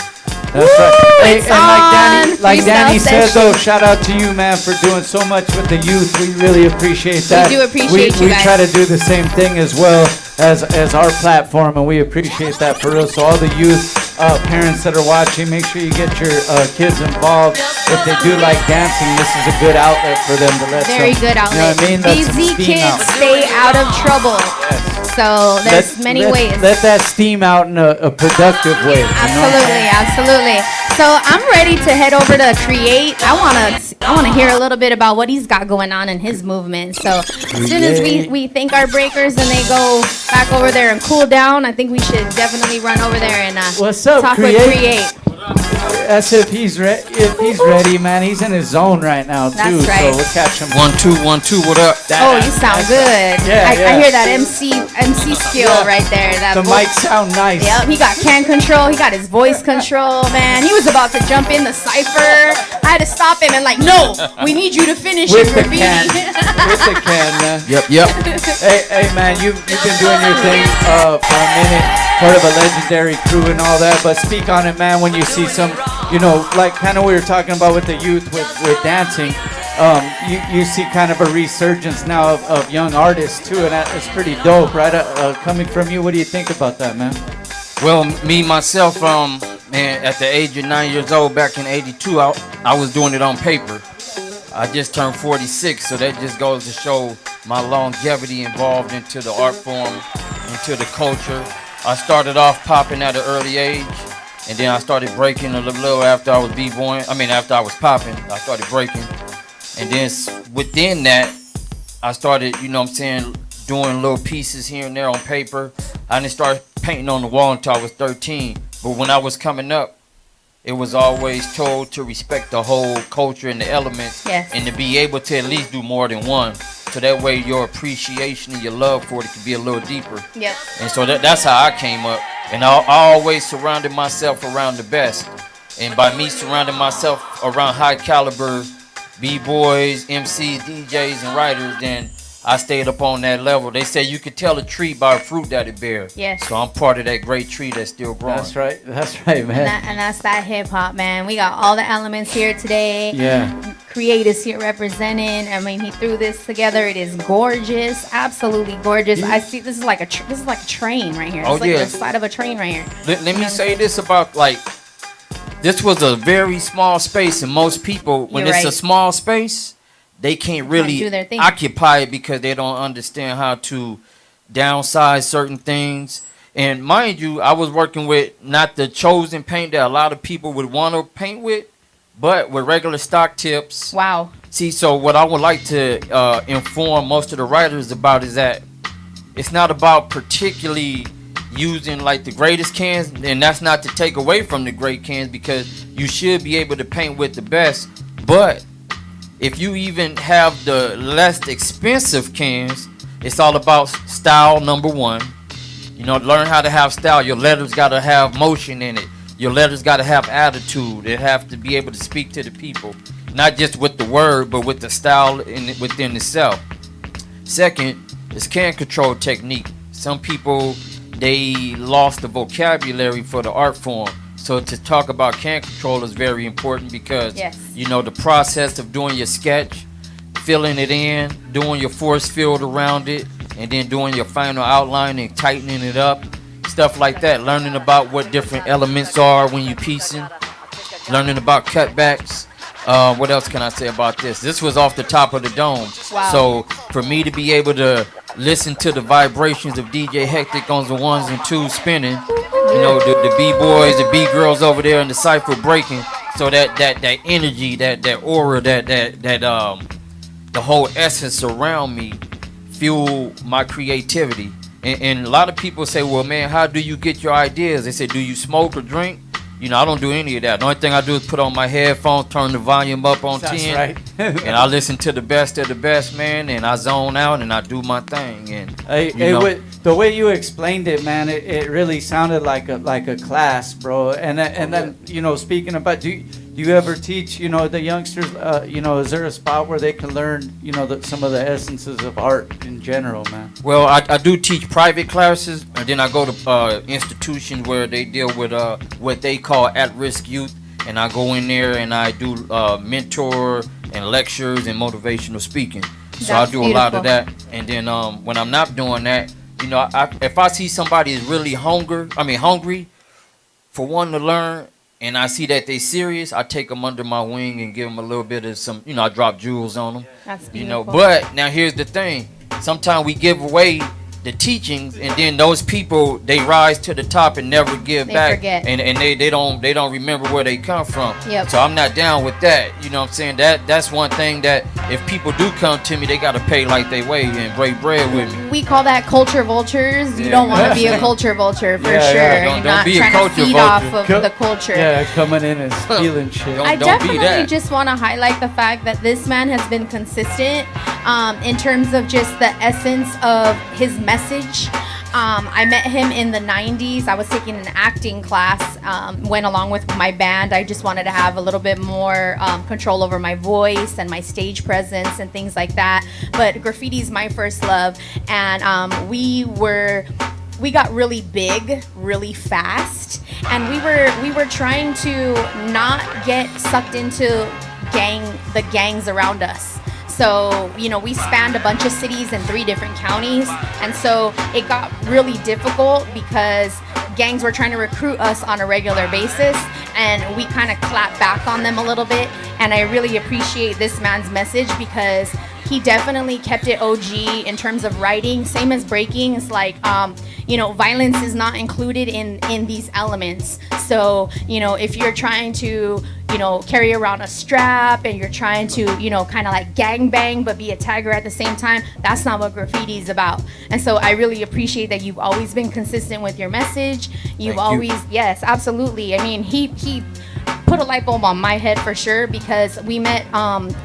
That's right. Hey, it's and on. like Danny Freestyle said, session. though, shout out to you, man, for doing so much with the youth. We really appreciate that. do appreciate you We guys. try to do the same thing as well as our platform, and we appreciate that for real. So all the youth parents that are watching, make sure you get your kids involved. If they do like dancing, this is a good outlet for them to let Very some, good You know outlet. what I mean? Let some Busy steam kids out. stay out of trouble. So there's many ways. Let that steam out in a productive way. Absolutely, absolutely. So I'm ready to head over to Cre8. I wanna hear a little bit about what he's got going on in his movement. So as soon as we thank our breakers and they go back over there and cool down, I think we should definitely run over there and What's up, talk with Cre8? Cre8. That's if he's ready, man. He's in his zone right now too. That's right. So we'll catch him. 1 2 1 2. What up? Oh, you sound good. Yeah, I yeah. hear that MC skill right there. That The mic sound nice. Yep, he got can control. He got his voice control, man. He was about to jump in the cipher. I had to stop him and like, no, we need you to finish your With the graffiti. can. With the can, man. Yep. Hey, man, you've been doing your thing for a minute. Part of a legendary crew and all that. But speak on it, man. When you see some, like kind of we were talking about with the youth with dancing. You see kind of a resurgence now of young artists too, and it's pretty dope, right? Coming from you, what do you think about that, man? Well, me myself, man, at the age of 9 years old, back in '82, I was doing it on paper. I just turned 46, so that just goes to show my longevity involved into the art form, into the culture. I started off popping at an early age, and then I started breaking a little after I was b-boying. After I was popping, I started breaking. And then within that, I started, doing little pieces here and there on paper. I didn't start painting on the wall until I was 13. But when I was coming up, it was always told to respect the whole culture and the elements, Yes. and to be able to at least do more than one. So that way your appreciation and your love for it could be a little deeper. Yep. And so that's how I came up. And I always surrounded myself around the best. And by me surrounding myself around high caliber B-boys, MCs, DJs, and writers, then I stayed up on that level. They say you could tell a tree by the fruit that it bears. Yes. So I'm part of that great tree that's still growing. That's right, man. And that's that hip hop, man. We got all the elements here today. Yeah. Cre8 is here representing. He threw this together. It is gorgeous, absolutely gorgeous. I see this is like a train right here. Oh, It's like yeah. the side of a train right here. Let me say this about this was a very small space, and most people, when You're it's a right. small space, they can't really do their thing. occupy it because they don't understand how to downsize certain things. And mind you, I was working with not the chosen paint that a lot of people would want to paint with, but with regular stock tips. Wow. See, so what I would like to inform most of the writers about is that it's not about particularly using the greatest cans, and that's not to take away from the great cans, because you should be able to paint with the best. But if you even have the less expensive cans, it's all about style, number one. Learn how to have style. Your letters got to have motion in it. Your letters got to have attitude. They have to be able to speak to the people, not just with the word, but with the style within itself. Second is can control technique. Some people, they lost the vocabulary for the art form. So to talk about can control is very important because, Yes. the process of doing your sketch, filling it in, doing your force field around it, and then doing your final outline and tightening it up, stuff like that. Learning about what different elements are when you piecing, learning about cutbacks. What else can I say about this? This was off the top of the dome. Wow. So for me to be able to listen to the vibrations of DJ Hectik on the ones and twos spinning, the B-boys, the B-girls over there in the cypher breaking, so that energy, that aura, that the whole essence around me fuel my creativity. And a lot of people say, well, man, how do you get your ideas? They say, do you smoke or drink? I don't do any of that. The only thing I do is put on my headphones, turn the volume up on That's 10, right. and I listen to the best of the best, man, and I zone out and I do my thing. And the way you explained it, man, it really sounded like a class, bro. And then speaking about, do you ever teach the youngsters? Is there a spot where they can learn some of the essences of art in general, man? Well, I do teach private classes, and then I go to institutions where they deal with what they call at-risk youth, and I go in there and I do mentor and lectures and motivational speaking. So I do a lot of that, and then when I'm not doing that, if I see somebody is really hungry for one to learn, and I see that they serious, I take them under my wing and give them a little bit of some, I drop jewels on them. That's beautiful. But now here's the thing. Sometimes we give away the teachings, and then those people, they rise to the top and never give back. Forget. And they don't remember where they come from. Yep. So I'm not down with that. You know what I'm saying? That's one thing that if people do come to me, they got to pay like they weigh and break bread with me. We call that culture vultures. You don't want to be a culture vulture for sure. Don't You're not be a trying culture to feed vulture. off of the culture. Yeah, coming in and stealing shit. I definitely just want to highlight the fact that this man has been consistent in terms of just the essence of his message. I met him in the 90s. I was taking an acting class, went along with my band. I just wanted to have a little bit more control over my voice and my stage presence and things like that. But graffiti's my first love, and we got really big really fast, and we were trying to not get sucked into the gangs around us. So, we spanned a bunch of cities in 3 different counties. And so it got really difficult because gangs were trying to recruit us on a regular basis. And we kind of clapped back on them a little bit. And I really appreciate this man's message because he definitely kept it OG in terms of writing. Same as breaking. It's like, violence is not included in these elements. So, if you're trying to, carry around a strap and you're trying to, kind of like gang bang but be a tagger at the same time, that's not what graffiti is about. And so I really appreciate that you've always been consistent with your message. Yes, absolutely. I mean, he put a light bulb on my head for sure because we met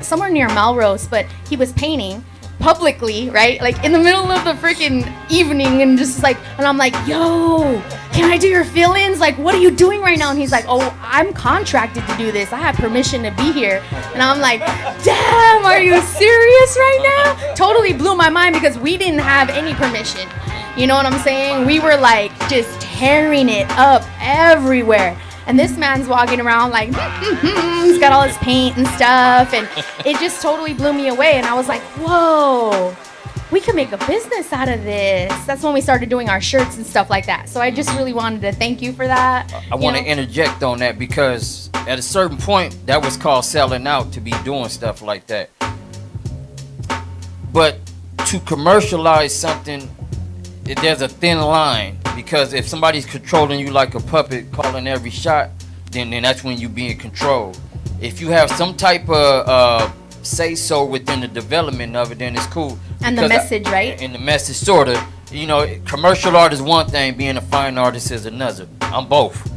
somewhere near Melrose, but he was painting publicly, right? Like in the middle of the freaking evening, and and I'm like, yo, can I do your fill-ins? Like, what are you doing right now? And he's like, oh, I'm contracted to do this. I have permission to be here. And I'm like, damn, are you serious right now? Totally blew my mind because we didn't have any permission. You know what I'm saying? We were like just tearing it up everywhere. And this man's walking around like, he's got all his paint and stuff. And it just totally blew me away. And I was like, whoa, we could make a business out of this. That's when we started doing our shirts and stuff like that. So I just really wanted to thank you for that. I want to interject on that because at a certain point, that was called selling out, to be doing stuff like that. But to commercialize something, there's a thin line, because if somebody's controlling you like a puppet, calling every shot, then that's when you be in control. If you have some type of say so within the development of it, then it's cool. And the message, right? And the message, sort of. Commercial art is one thing, being a fine artist is another. I'm both.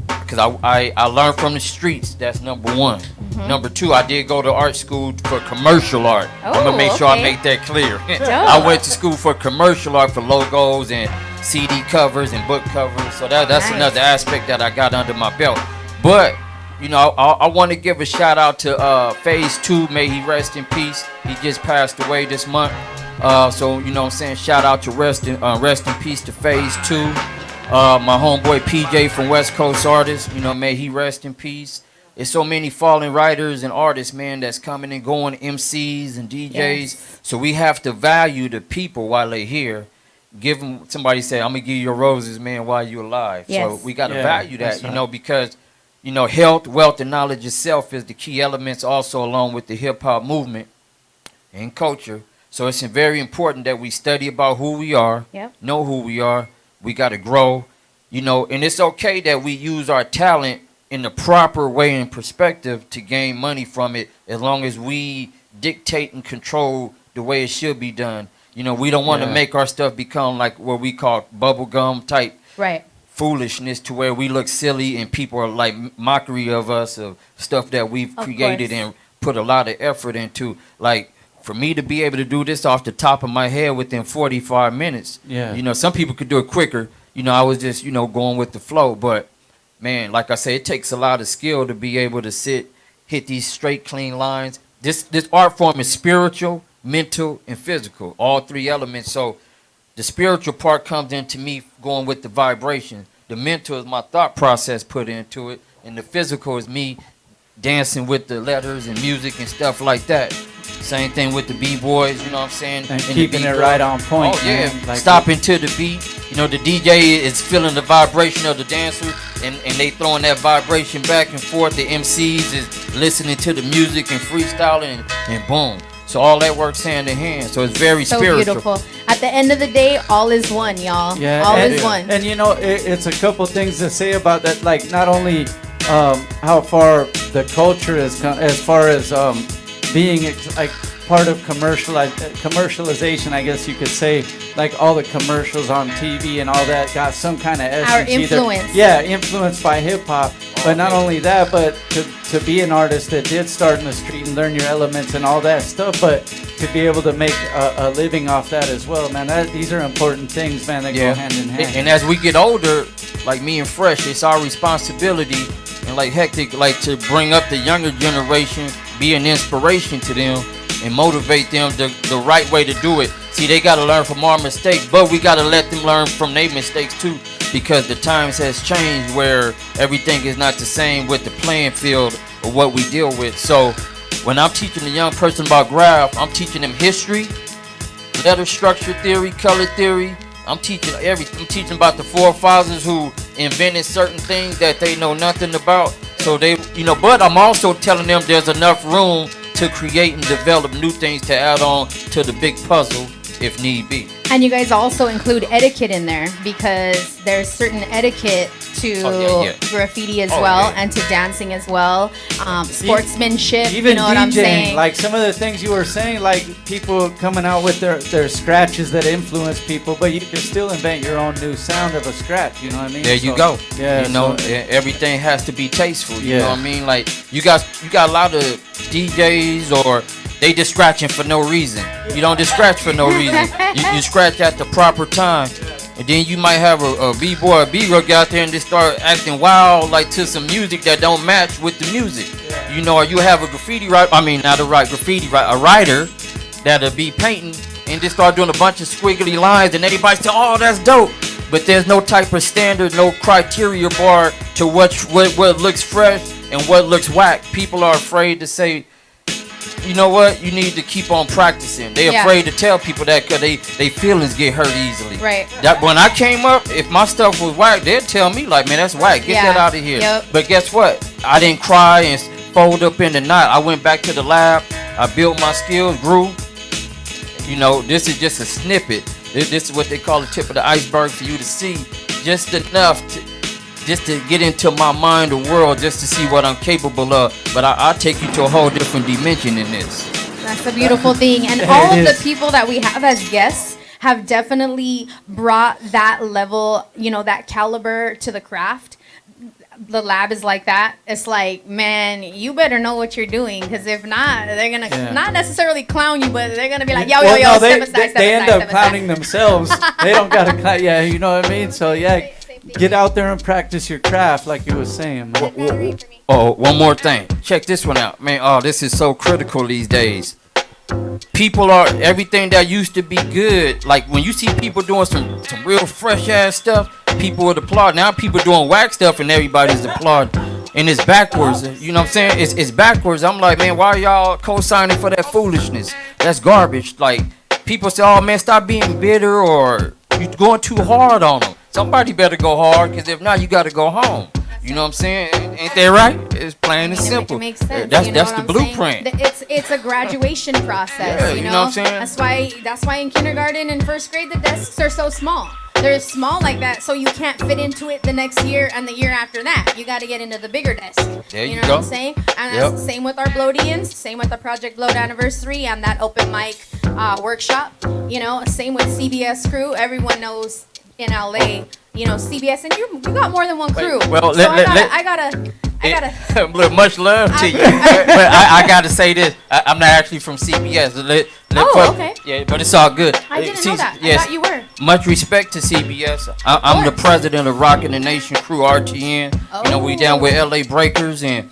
Because I learned from the streets. That's number one. Mm-hmm. Number two, I did go to art school for commercial art. I'm going to make sure I make that clear. I went to school for commercial art for logos and CD covers and book covers. So that's another aspect that I got under my belt. But, I want to give a shout out to Phase 2. May he rest in peace. He just passed away this month. So, I'm saying, shout out to rest in peace to Phase 2. My homeboy PJ from West Coast Artists, may he rest in peace. There's so many fallen writers and artists, man, that's coming and going, MCs and DJs. Yes. So we have to value the people while they're here. Give them, somebody say, I'm going to give you your roses, man, while you're alive. Yes. So we got to value that, right. Because, health, wealth, and knowledge itself is the key elements also, along with the hip-hop movement and culture. So it's very important that we study about who we are, know who we are. We got to grow, and it's okay that we use our talent in the proper way and perspective to gain money from it, as long as we dictate and control the way it should be done. We don't want to make our stuff become like what we call bubblegum type foolishness to where we look silly and people are like mockery of us of stuff that we've created and put a lot of effort into. Like for me to be able to do this off the top of my head within 45 minutes, some people could do it quicker. I was just, going with the flow. But man, like I say, it takes a lot of skill to be able to hit these straight, clean lines. This art form is spiritual, mental, and physical, all three elements. So the spiritual part comes into me going with the vibration. The mental is my thought process put into it, and the physical is me dancing with the letters and music and stuff like that. Same thing with the b-boys, you know what I'm saying? And keeping it right on point. Oh, yeah. Man. Like stopping to the beat. The DJ is feeling the vibration of the dancer, and they throwing that vibration back and forth. The MCs is listening to the music and freestyling, and boom. So all that works hand in hand. So it's very spiritual. Beautiful. At the end of the day, all is one, y'all. Yeah, all is one. And it's a couple things to say about that. Like not only how far the culture is come, as far as being like part of commercialization, I guess you could say. Like all the commercials on TV and all that got some kind of essence. Our influence. Influenced by hip hop. But not only that, but to be an artist that did start in the street and learn your elements and all that stuff, but to be able to make a living off that as well, man. These are important things, man, that go hand in hand. And as we get older, like me and Fresh, it's our responsibility, and like Hectik, like to bring up the younger generation, be an inspiration to them, and motivate them the right way to do it. See, they got to learn from our mistakes, but we got to let them learn from their mistakes too, because the times has changed where everything is not the same with the playing field of what we deal with. So when I'm teaching a young person about graph, I'm teaching them history, letter structure theory, color theory. I'm teaching everything. I'm teaching about the forefathers who invented certain things that they know nothing about. So they, but I'm also telling them there's enough room to create and develop new things to add on to the big puzzle if need be. And you guys also include etiquette in there, because there's certain etiquette to graffiti as well, and to dancing as well. Sportsmanship, even you know what I'm DJing, saying? like some of the things you were saying, like people coming out with their scratches that influence people, but you can still invent your own new sound of a scratch, you know what I mean? There you go. Yeah, everything has to be tasteful, you know what I mean? Like you got a lot of DJs, or they just scratching for no reason. You don't just scratch for no reason. You scratch at the proper time. And then you might have a b-boy or b-girl get out there and just start acting wild, like to some music that don't match with the music. Or you have a graffiti writer, a writer that'll be painting and just start doing a bunch of squiggly lines, and everybody say, oh, that's dope. But there's no type of standard, no criteria bar to what looks fresh and what looks whack. People are afraid to say, you know what? You need to keep on practicing. They're afraid to tell people that because they feelings get hurt easily. Right. That when I came up, if my stuff was whack, they'd tell me like, man, that's whack. Get that out of here. Yep. But guess what? I didn't cry and fold up in the knot. I went back to the lab. I built my skills, grew. This is just a snippet. This is what they call the tip of the iceberg for you to see. Just enough to get into my mind or world, just to see what I'm capable of. But I'll take you to a whole different dimension in this. That's the beautiful thing. And all of the people that we have as guests have definitely brought that level, that caliber to the craft. The lab is like that. It's like, man, you better know what you're doing, because if not, they're going to not necessarily clowm you, but they're going to be like, yo, step aside, they end up clowning themselves. They don't got to, you know what I mean? So, get out there and practice your craft, like you were saying, man. Oh, one more thing. Check this one out, man. Oh, this is so critical these days. People are, everything that used to be good, like when you see people doing some real fresh ass stuff, people would applaud. Now people doing whack stuff and everybody's applauding. And it's backwards. You know what I'm saying? It's backwards. I'm like, man, why are y'all co-signing for that foolishness? That's garbage. Like, people say, oh man, stop being bitter, or you going too hard on them. Somebody better go hard, because if not, you got to go home. You know what I'm saying? Ain't that right? It's plain and simple. It makes sense. That's the blueprint. It's a graduation process. You know what I'm saying? That's why in kindergarten and first grade the desks are so small. They're small like that, so you can't fit into it the next year and the year after that. You got to get into the bigger desk. There you know go. What I'm saying? And that's the same with our Bloatians, same with the Project Bloat anniversary and that open mic workshop. Same with CBS crew. Everyone knows in LA, you know, CBS, and you got more than one crew. Well, so I gotta. Much love to you, but I gotta say this. I'm not actually from CBS. Okay. Yeah, but it's all good. I didn't know that. I thought you were. Much respect to CBS. I'm the president of Rockin' the Nation Crew RTN. You know, we down with LA Breakers and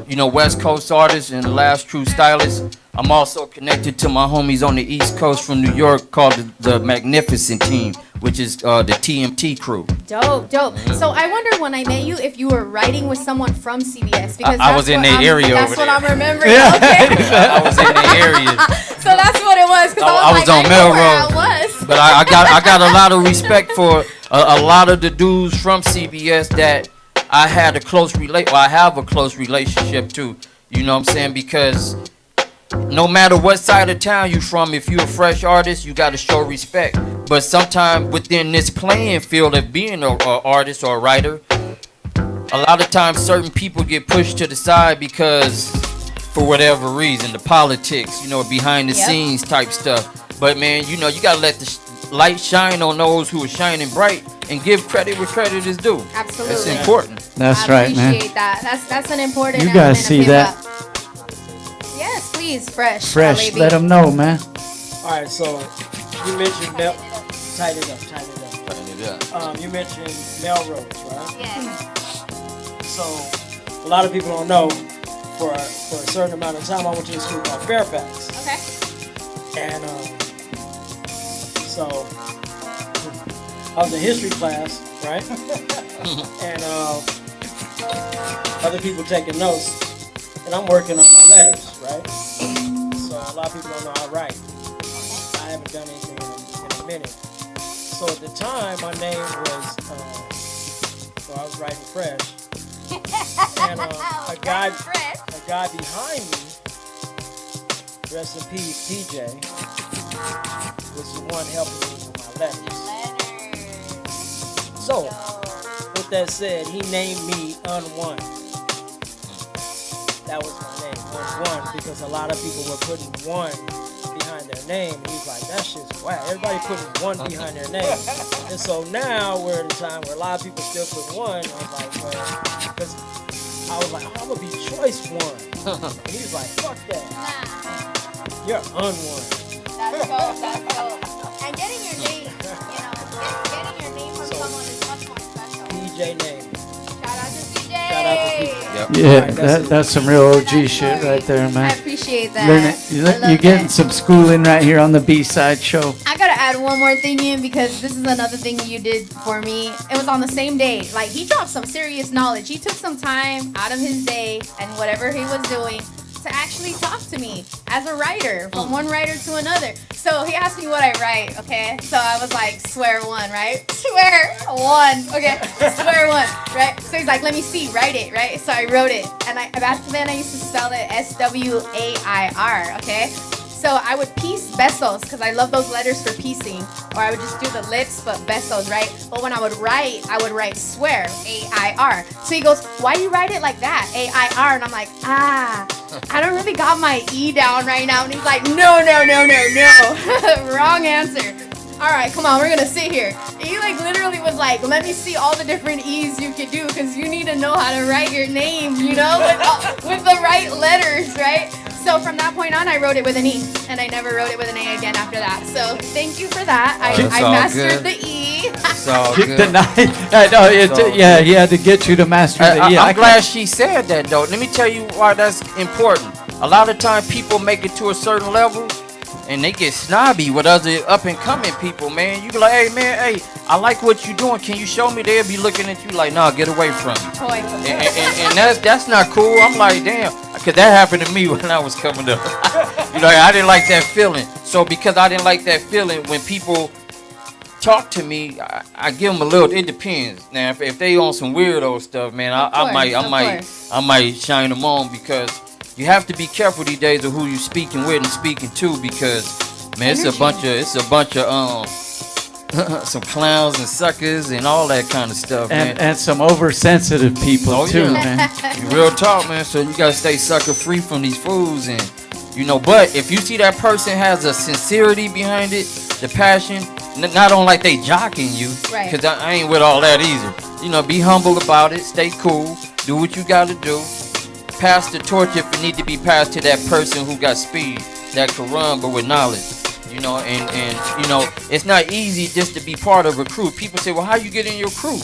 you know, West Coast artists and the Last True Stylists. I'm also connected to my homies on the East Coast from New York called the Magnificent Team, which is the TMT crew. Dope. So I wonder when I met you if you were writing with someone from CBS because I was in the area over there. That's what I'm remembering. Yeah. Okay. I was in the area. So that's what it was. I was on Melrose. But I got a lot of respect for a lot of the dudes from CBS that I had I have a close relationship to. You know what I'm saying? Because no matter what side of town you from, if you're a fresh artist, you got to show respect. But sometimes within this playing field of being an artist or a writer, a lot of times certain people get pushed to the side because for whatever reason, the politics, you know, behind the scenes type stuff. But man, you know, you got to let the light shine on those who are shining bright and give credit where credit is due. Absolutely. That's important. That's right, man. I appreciate that. That's an important You element guys see of that? hip-hop. Yes, please, fresh. Fresh, LAB. let them know, man. All right, so you mentioned tighten it up. You mentioned Melrose, right? Yes. So a lot of people don't know. For a certain amount of time, I went to a school called Fairfax. Okay. And so I was in history class, right? And other people taking notes. And I'm working on my letters, right? So a lot of people don't know how I write. I haven't done anything in a minute. So at the time, my name was, so I was writing fresh. And a guy behind me, rest in peace, PJ, was the one helping me with my letters. So, with that said, he named me Un1. That was my name, Un1, because a lot of people were putting one behind their name. And he's like, that shit's whack. Everybody putting one behind their name. And so now we're at a time where a lot of people still put one. I was like, well, because I was like, I'm gonna be choice one. And he was like, fuck that. You're Un1. That's dope. And getting your name, you know, getting your name from someone is much more special. PJ name. Shout out to PJ. Shout out to PJ. Yeah, that's some real OG shit right there, man. I appreciate that. Learn it. You're getting some schooling right here on the B-side show. I gotta add one more thing in because this is another thing you did for me. It was on the same day. Like, he dropped some serious knowledge. He took some time out of his day and whatever he was doing to actually talk to me as a writer, from one writer to another. So he asked me what I write, okay? So I was like, swear one, right? Swear one, okay? Swear one, right? So he's like, let me see, write it, right? So I wrote it. And back then I used to spell it SWAIR, okay? So I would piece besos because I love those letters for piecing. Or I would just do the lips, but besos, right? But when I would write swear, AIR. So he goes, why do you write it like that, AIR? And I'm like, I don't really got my E down right now. And he's like, no. Wrong answer. All right, come on, we're gonna sit here. And he like literally was like, let me see all the different E's you could do because you need to know how to write your name, you know, with the right letters, right? So from that point on, I wrote it with an E, and I never wrote it with an A again after that. So thank you for that. I mastered the E. It's all good. Yeah, he had to get you to master the E. I'm glad she said that, though. Let me tell you why that's important. A lot of time people make it to a certain level, and they get snobby with other up-and-coming people, man. You be like, hey, man, I like what you're doing. Can you show me? They'll be looking at you like, nah, get away from me. And that's not cool. I'm like, damn. Because that happened to me when I was coming up. You know, I didn't like that feeling. So because I didn't like that feeling, when people talk to me, I give them a little, it depends. Now, if they on some weirdo stuff, man, I might shine them on because you have to be careful these days of who you're speaking with and speaking to because, man, it's a bunch of some clowns and suckers and all that kind of stuff, man. And some oversensitive people too, man. Real talk, man. So you gotta stay sucker free from these fools, and you know. But if you see that person has a sincerity behind it, the passion, not on like they jocking you, Right. because I ain't with all that either. You know, be humble about it, stay cool, do what you got to do, pass the torch if it need to be passed to that person who got speed, that can run but with knowledge. You know, and you know, it's not easy just to be part of a crew. People say, well, how you get in your crew?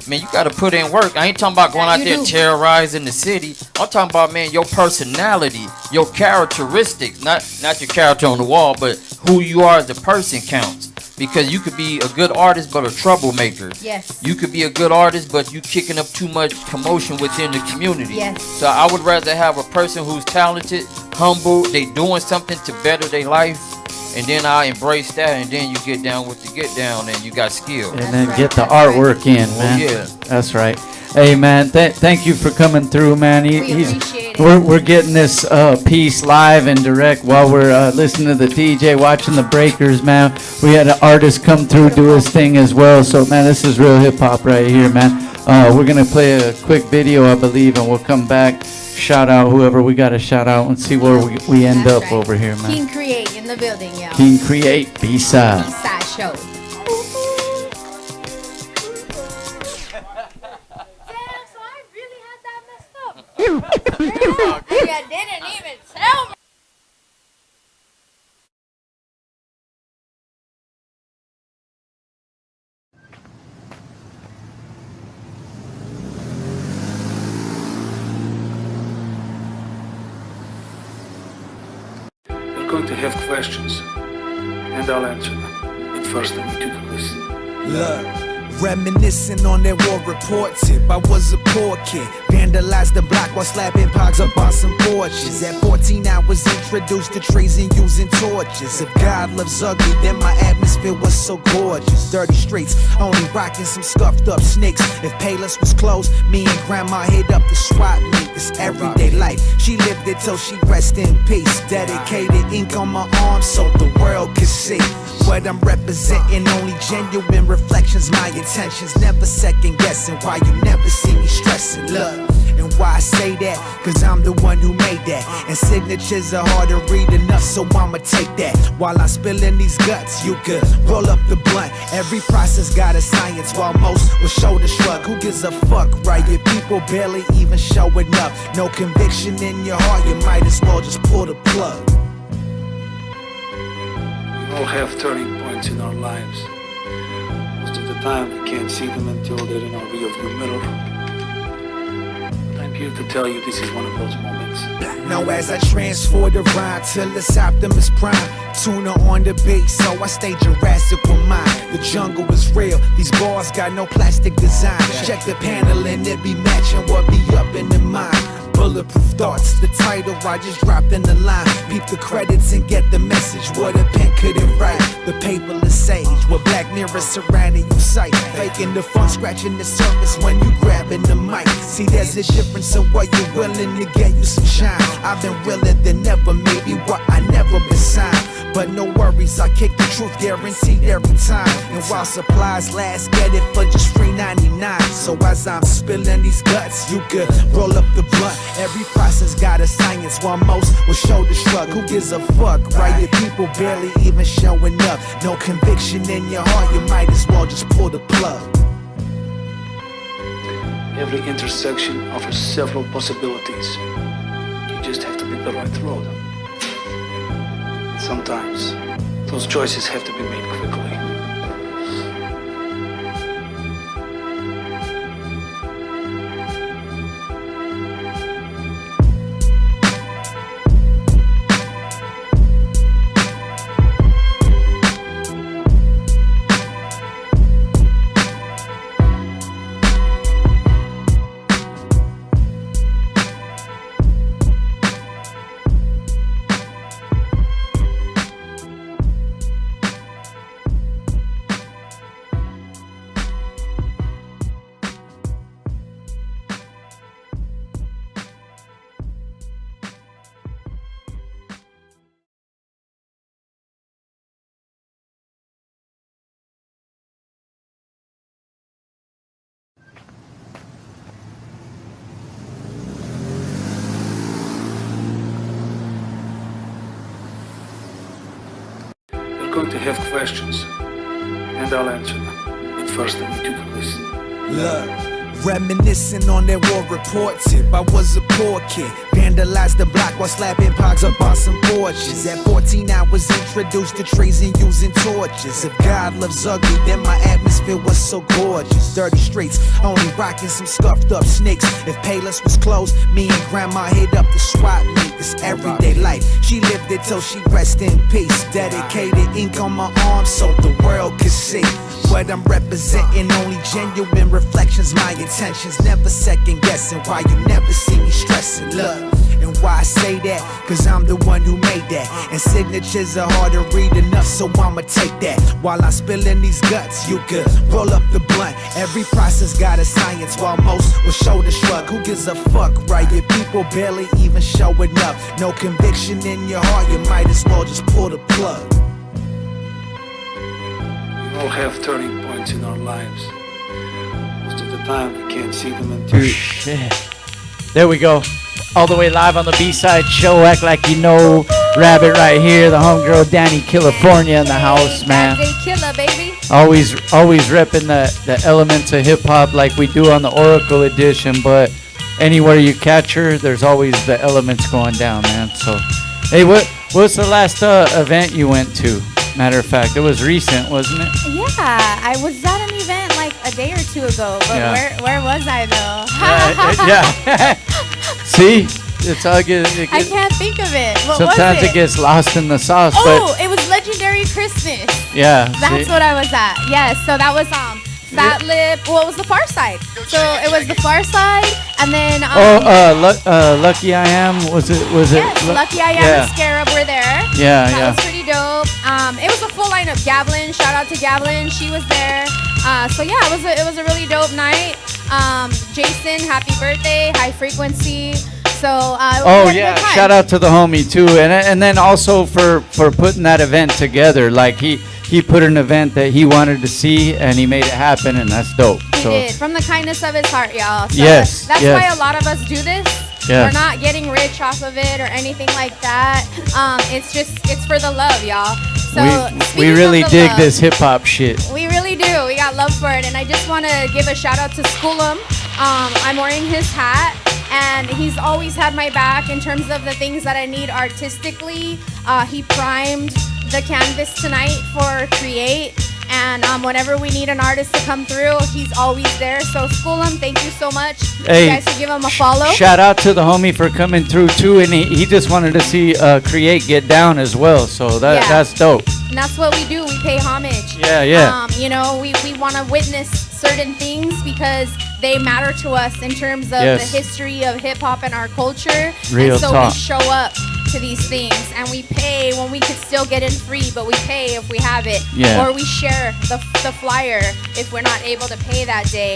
Man, you got to put in work. I ain't talking about going out there terrorizing the city. I'm talking about, man, your personality, your characteristics, not your character on the wall, but who you are as a person counts. Because you could be a good artist but a troublemaker. Yes. You could be a good artist but you kicking up too much commotion within the community. Yes. So I would rather have a person who's talented, humble, they doing something to better their life, and then I embrace that, and then you get down with the get down, and you got skill. And then get the artwork in, man. Yeah. That's right. Hey, man, thank you for coming through, man. We're getting this piece live and direct while we're listening to the DJ, watching the breakers, man. We had an artist come through, do his thing as well. So, man, this is real hip-hop right here, man. We're going to play a quick video, I believe, and we'll come back, shout out whoever we got to shout out, and see where we end up over here, man. King Cre8 in the building, yo. King Cre8, B-side. B-side show. You didn't even tell me. You're going to have questions, and I'll answer them. But first, I need you to listen. Look, reminiscing on that war report tip. I was a poor kid, vandalized the block while slapping pogs up on some porches. At 14, I was introduced to trees and using torches. If God loves ugly, then my atmosphere was so gorgeous. Dirty streets, only rocking some scuffed up snakes. If Payless was closed, me and Grandma hit up the swap meet. It's everyday life. She lived it till she rest in peace. Dedicated ink on my arm so the world could see what I'm representing. Only genuine reflections, my intentions. Never second guessing why you never see me stressing. Look, and why I say that, cause I'm the one who made that. And signatures are hard to read enough, so I'ma take that. While I'm spilling these guts, you could roll up the blunt. Every process got a science, while most will shoulder shrug. Who gives a fuck, right? Your people barely even showing up. No conviction in your heart, you might as well just pull the plug. We all have turning points in our lives. Most of the time, we can't see them until they're in our rearview mirror. But I'm here to tell you this is one of those moments. Now as I transfer the rhyme till it's Optimus Prime, tuna on the beat, so I stay Jurassic with mine. The jungle is real, these bars got no plastic design. Check the panel and it be matching what be up in the mind. Bulletproof thoughts, the title I just dropped in the line. Peep the credits and get the message what a pen couldn't write. The paperless sage with black mirrors surrounding you sight. Faking the fun, scratching the surface when you grabbing the mic. See there's a difference in what you're willing to get you some shine. I've been realer than ever, maybe what I never been signed. But no worries, I kick the truth guaranteed every time. And while supplies last, get it for just $3.99. So as I'm spilling these guts, you could roll up the blunt. Every process got a science, while most will shoulder shrug. Who gives a fuck, right? Your people barely even showing up. No conviction in your heart, you might as well just pull the plug. Every intersection offers several possibilities. You just have to pick the right road. And sometimes, those choices have to be made quickly. You're going to have questions, and I'll answer them. But first, I need you to listen. Look, reminiscing on that war report tip. I was a poor kid, vandalized the block while slapping pogs up on some porches. At 14, I was introduced to treason using torches. If God loves ugly, then my atmosphere was so gorgeous. Dirty streets, only rocking some scuffed up sneaks. If Payless was closed, me and Grandma hit up the swap meet. It's everyday life. She lived it till she rest in peace. Dedicated ink on my arm so the world could see what I'm representing. Only genuine reflections, my intentions. Never second guessing why you never see me stressing. Look, and why I say that, cause I'm the one who made that. And signatures are hard to read enough, so I'ma take that. While I'm spilling these guts, you could roll up the blunt. Every process got a science, while most will shoulder shrug. Who gives a fuck, right? Your people barely even showing up. No conviction in your heart, you might as well just pull the plug. We all have turning points in our lives. Most of the time, we can't see them until... Shit. There we go. All the way live on the B-side show. Act like you know. Rabbit right here. The homegirl Dani Killafournya in the house, man. Killer, baby. Always repping the elements of hip hop like we do on the Oracle edition. But anywhere you catch her, there's always the elements going down, man. So, hey, what's the last event you went to? Matter of fact, it was recent, wasn't it? Yeah, I was at an event like a day or two ago, but Yeah. where was I though? Yeah. See, it's all good. I can't think of it. What Sometimes was it gets lost in the sauce, Oh, it was Legendary Christmas. Yeah, That's see? what I was at. Yes, so that was Fat Lip. Well, it was the Far Side. So it was the Far Side, and then Lucky I Am was it? Yes, Lucky I Am and Scarab were there. Yeah, that yeah. was pretty dope. It was a full lineup. Gavlin, shout out to Gavlin, she was there. So yeah, it was a really dope night. Jason, happy birthday, High Frequency. So Oh yeah, shout out to the homie too, and then also for putting that event together. Like he put an event that he wanted to see and he made it happen, and that's dope. He did, from the kindness of his heart, y'all. So Yes, that's yes. why a lot of us do this. Yes. We're not getting rich off of it or anything like that. It's for the love, y'all. So we speaking of really the dig love, this hip hop shit. We really do. We got love for it, and I just want to give a shout out to School'em. I'm wearing his hat, and he's always had my back in terms of the things that I need artistically. He primed the canvas tonight for Cre8, and whenever we need an artist to come through, he's always there. So School'em, thank you so much. Hey, you guys should give him a follow. Shout out to the homie for coming through too, and he just wanted to see Cre8 get down as well. So that's dope. And that's what we do. We pay homage. Yeah. You know, we want to witness certain things because they matter to us in terms of Yes. the history of hip hop and our culture. Real and so talk. we show up to these things, and we pay when we could still get in free, but we pay if we have it. Yeah. Or we share the flyer if we're not able to pay that day.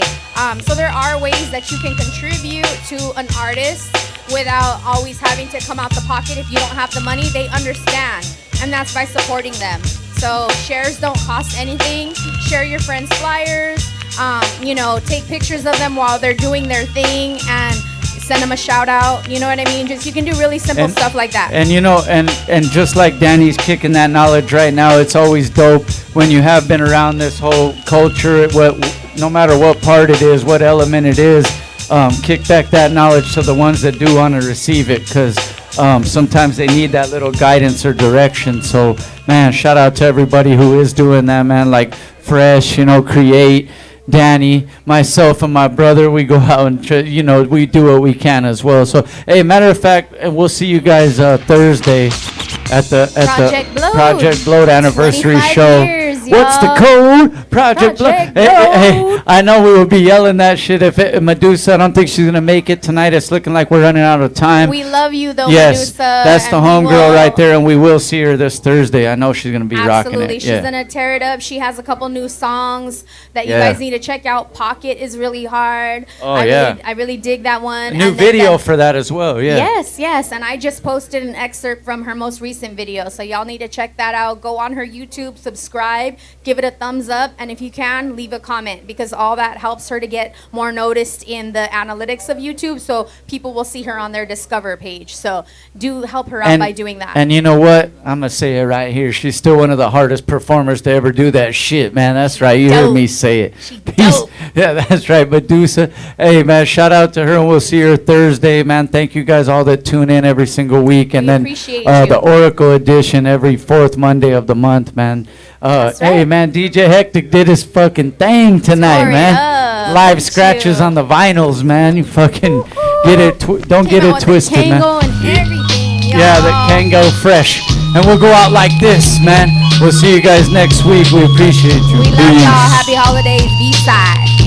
So there are ways that you can contribute to an artist without always having to come out the pocket. If you don't have the money, they understand, and that's by supporting them. So shares don't cost anything. Share your friends' flyers. You know, take pictures of them while they're doing their thing and send them a shout out. You know what I mean? Just you can do really simple stuff like that. And you know, and just like Dani's kicking that knowledge right now, it's always dope when you have been around this whole culture. No matter what part it is, what element it is, kick back that knowledge to the ones that do want to receive it, because sometimes they need that little guidance or direction. So man, shout out to everybody who is doing that, man. Like Fresh, you know, Cre8, Dani, myself, and my brother, we go out and we do what we can as well. So hey, matter of fact, and we'll see you guys Thursday at the Project Bloat anniversary 25 show. years, What's the y'all. code? Project Bloat. Hey, I know we would be yelling that shit if Medusa. I don't think she's gonna make it tonight. It's looking like we're running out of time. We love you though, Yes, Medusa. that's the and we homegirl will- right there, and we will see her this Thursday. I know she's gonna be rocking Absolutely, it. she's Yeah. gonna tear it up. She has a couple new songs that you Yeah. guys need to check out. Pocket is really hard. Oh, I yeah. I really dig that one. A new And then video for that as well. Yeah. Yes, and I just posted an excerpt from her most recent video, so y'all need to check that out. Go on her YouTube, subscribe. give it a thumbs up, and if you can, leave a comment, because all that helps her to get more noticed in the analytics of YouTube, so people will see her on their Discover page. So do help her out by doing that. And you know what? I'm going to say it right here. She's still one of the hardest performers to ever do that shit, man. That's right. You heard me say it. Peace. Yeah, that's right. Medusa. Hey, man, shout out to her, and we'll see her Thursday, man. Thank you guys all that tune in every single week. And then the Oracle edition every fourth Monday of the month, man. Hey, man, DJ Hectik did his fucking thing tonight, man. Live scratches on the vinyls, man. You fucking get it. Don't get it twisted, man. Yeah, the Kango fresh. And we'll go out like this, man. We'll see you guys next week. We appreciate you. We love y'all. Happy holidays. B-side.